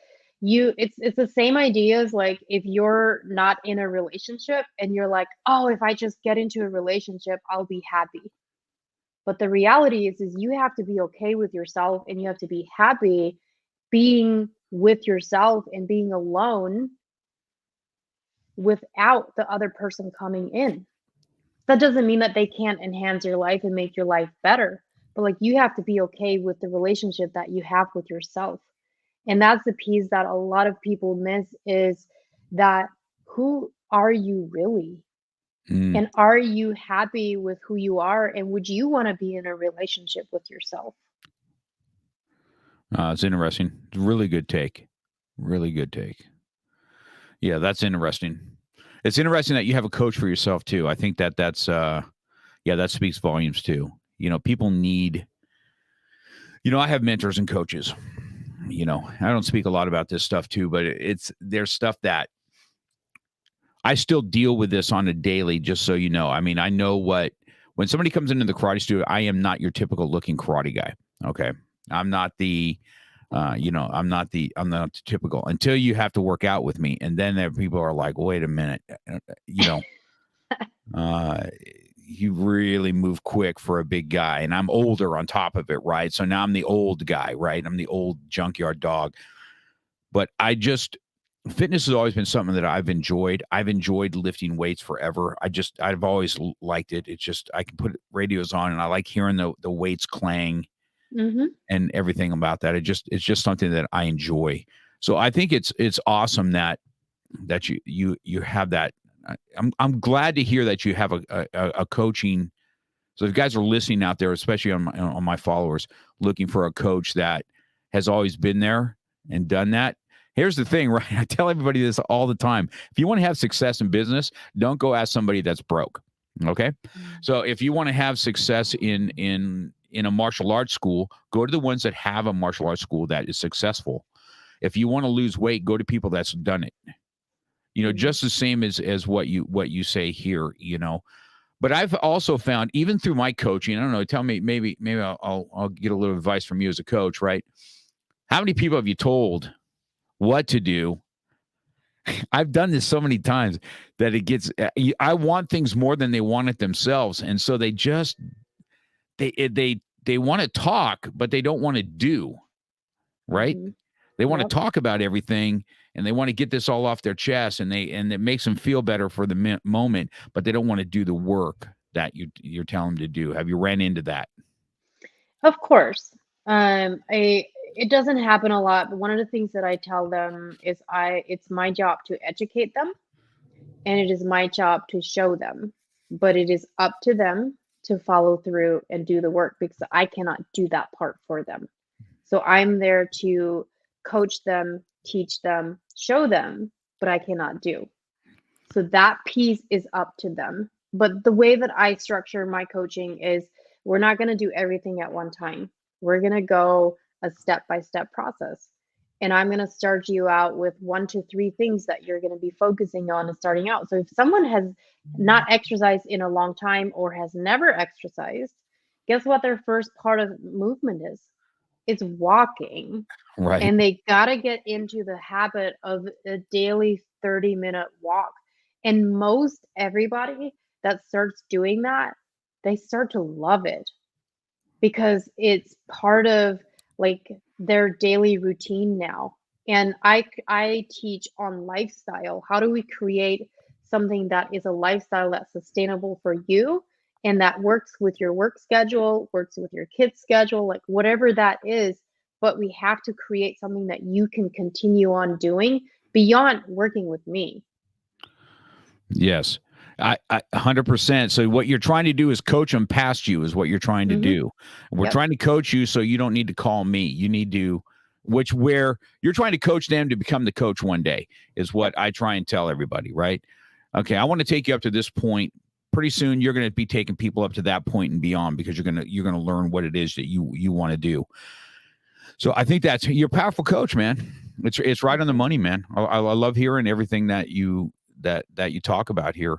It's the same idea as like if you're not in a relationship and you're like, oh, if I just get into a relationship, I'll be happy. But the reality is you have to be okay with yourself and you have to be happy being with yourself and being alone without the other person coming in. That doesn't mean that they can't enhance your life and make your life better, but like you have to be okay with the relationship that you have with yourself. And that's the piece that a lot of people miss is that who are you really? Mm. And are you happy with who you are? And would you want to be in a relationship with yourself? It's interesting. Really good take. Really good take. Yeah, that's interesting. It's interesting that you have a coach for yourself too. I think that's yeah, that speaks volumes too. People need, I have mentors and coaches. I don't speak a lot about this stuff too, but there's stuff that I still deal with this on a daily, just so you know. I mean, I know when somebody comes into the karate studio, I am not your typical looking karate guy. Okay. I'm not the, I'm not the typical until you have to work out with me. And then there people are like, wait a minute, uh, you really move quick for a big guy. And I'm older on top of it. Right. So now I'm the old guy, right? I'm the old junkyard dog. But fitness has always been something that I've enjoyed. I've enjoyed lifting weights forever. I've always liked it. It's just, I can put radios on and I like hearing the weights clang Mhm. and everything about that. It's just something that I enjoy. So I think it's awesome that you have that. I'm glad to hear that you have a coaching. So if you guys are listening out there, especially on my followers, looking for a coach that has always been there and done that. Here's the thing, right? I tell everybody this all the time. If you want to have success in business, don't go ask somebody that's broke. Okay. So if you want to have success in a martial arts school, go to the ones that have a martial arts school that is successful. If you want to lose weight, go to people that's done it. Just the same as what you say here, But I've also found, even through my coaching, I don't know, tell me, maybe I'll get a little advice from you as a coach, right? How many people have you told what to do? I've done this so many times that it gets, I want things more than they want it themselves. And so they just, they want to talk, but they don't want to do, right? Mhm. They want to Yep. talk about everything and they want to get this all off their chest and it makes them feel better for the moment, but they don't want to do the work that you're telling them to do. Have you ran into that? Of course. I It doesn't happen a lot, but one of the things that I tell them is it's my job to educate them and it is my job to show them, but it is up to them to follow through and do the work because I cannot do that part for them. So I'm there to coach them, teach them, show them, but I cannot do. So that piece is up to them. But the way that I structure my coaching is we're not going to do everything at one time. We're going to go a step by step process. And I'm going to start you out with 1 to 3 things that you're going to be focusing on and starting out. So if someone has not exercised in a long time or has never exercised, guess what their first part of movement is? It's walking. Right. And they got to get into the habit of a daily 30-minute walk. And most everybody that starts doing that, they start to love it because it's part of like their daily routine now. And I teach on lifestyle. How do we create something that is a lifestyle that's sustainable for you and that works with your work schedule, works with your kids' schedule, like whatever that is, but we have to create something that you can continue on doing beyond working with me. Yes. I 100%. So what you're trying to do is coach them past you is what you're trying to Mhm. do. We're Yep. trying to coach you so you don't need to call me. You need to, where you're trying to coach them to become the coach one day is what I try and tell everybody, right? Okay, I want to take you up to this point. Pretty soon you're going to be taking people up to that point and beyond because you're going to learn what it is that you want to do. So I think you're a powerful coach, man. It's right on the Mhm. money, man. I love hearing everything that you talk about here.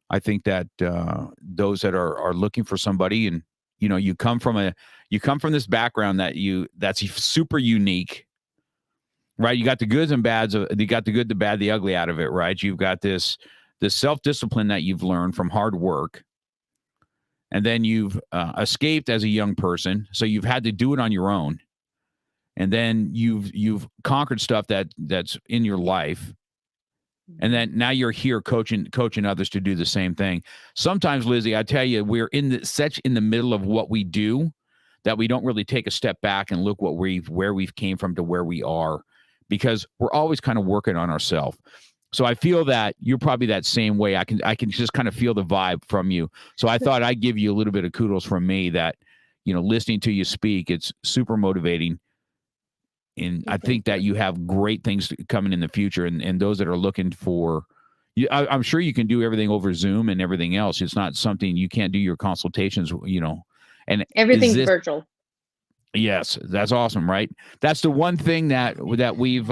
I think that those that are looking for somebody, and you come from this background that's super unique. right? You got the goods and bads. You got the good, the bad, the ugly out of it, right? You've got this self-discipline that you've learned from hard work, and then you've escaped as a young person, so you've had to do it on your own, and then you've conquered stuff that's in your life, and then now you're here coaching others to do the same thing. Sometimes, Lizzie, I tell you, we're such in the middle of what we do that we don't really take a step back and look where we've came from to where we are, because we're always kind of working on ourselves. So I feel that you're probably that same way. I can just kind of feel the vibe from you. So I thought I'd give you a little bit of kudos from me that, listening to you speak, it's super motivating. And I think that you have great things coming in the future, and those that are looking for, I'm sure you can do everything over Zoom and everything else. It's not something you can't do your consultations, and Everything's virtual. Yes, that's awesome, right? That's the one thing that we've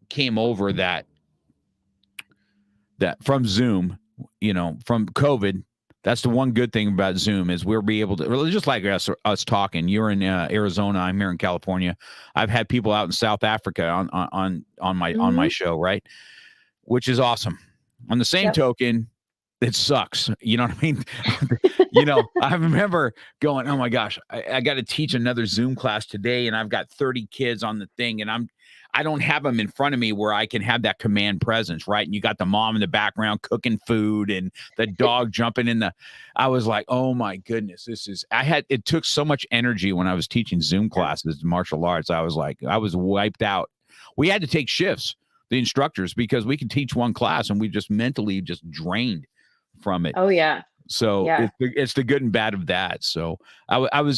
came over that from Zoom, from COVID. That's the one good thing about Zoom is we'll be able to, just like us talking. You're in Arizona, I'm here in California. I've had people out in South Africa on my show, right? Which is awesome. On the same token, it sucks. You know what I mean? I remember going, oh my gosh, I got to teach another Zoom class today, and I've got 30 kids on the thing, and I don't have them in front of me where I can have that command presence, right? And you got the mom in the background cooking food and the dog jumping in I was like, oh my goodness, it took so much energy when I was teaching Zoom classes, martial arts. I was wiped out. We had to take shifts, the instructors, because we could teach one class and we just mentally just drained from it. Oh yeah. So it's the good and bad of that. So I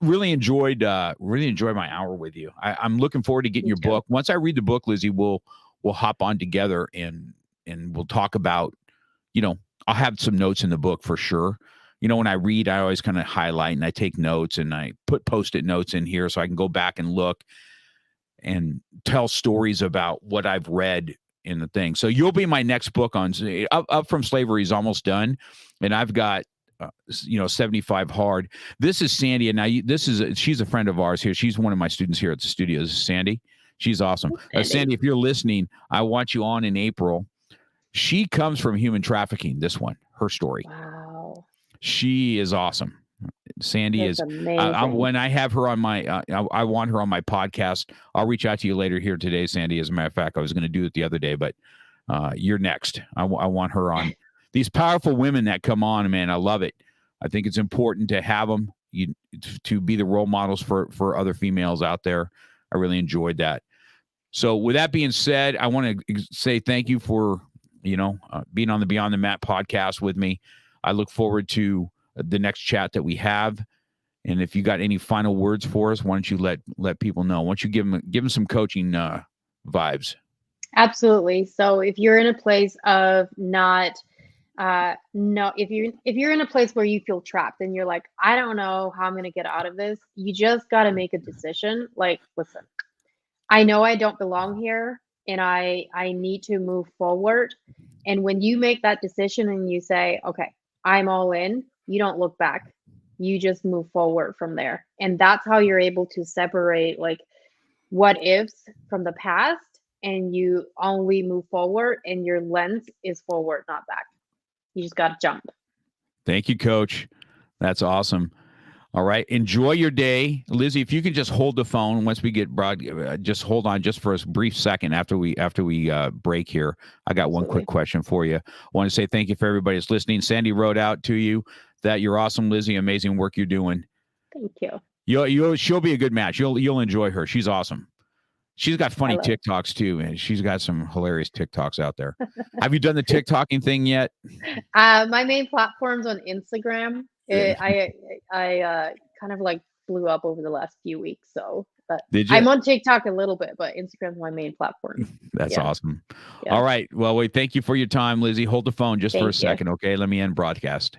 really enjoyed my hour with you. I'm looking forward to getting your book. Once I read the book, Lizzie, we'll hop on together and we'll talk about, I'll have some notes in the book for sure. When I read, I always kind of highlight and I take notes and I put Post-it notes in here so I can go back and look and tell stories about what I've read in the thing. So you'll be my next book on Up From Slavery is almost done. And I've got, 75 hard. This is Sandy. And now she's a friend of ours here. She's one of my students here at the studio. This is Sandy. She's awesome. Sandy, if you're listening, I want you on in April. She comes from human trafficking. This one, her story. Wow. She is awesome. Sandy is amazing. When I have her on my, I want her on my podcast. I'll reach out to you later here today, Sandy. As a matter of fact, I was going to do it the other day, but you're next. I want her on. These powerful women that come on, man, I love it. I think it's important to have them to be the role models for other females out there. I really enjoyed that. So with that being said, I want to say thank you for, being on the Beyond the Mat podcast with me. I look forward to the next chat that we have. And if you got any final words for us, why don't you let people know? Why don't you give them some coaching vibes? Absolutely. So if you're in a place of if you're in a place where you feel trapped and you're like, I don't know how I'm going to get out of this, you just got to make a decision. Like, listen, I know I don't belong here and I need to move forward. And when you make that decision and you say, okay, I'm all in, you don't look back. You just move forward from there. And that's how you're able to separate like what ifs from the past, and you only move forward and your lens is forward, not back. You just got to jump. Thank you, Coach. That's awesome. All right. Enjoy your day. Lizzie, if you can just hold the phone once we get just hold on just for a brief second after we break here. I got one quick question for you. I want to say thank you for everybody that's listening. Sandy wrote out to you that you're awesome, Lizzie. Amazing work you're doing. Thank you. She'll be a good match. You'll enjoy her. She's awesome. She's got funny TikToks too, and she's got some hilarious TikToks out there. Have you done the TikToking thing yet? My main platform's on Instagram. I kind of like blew up over the last few weeks, so but I'm on TikTok a little bit, but Instagram's my main platform. That's awesome. Yeah. All right. Well, thank you for your time, Lizzie. Hold the phone just for a second, okay? Let me end broadcast.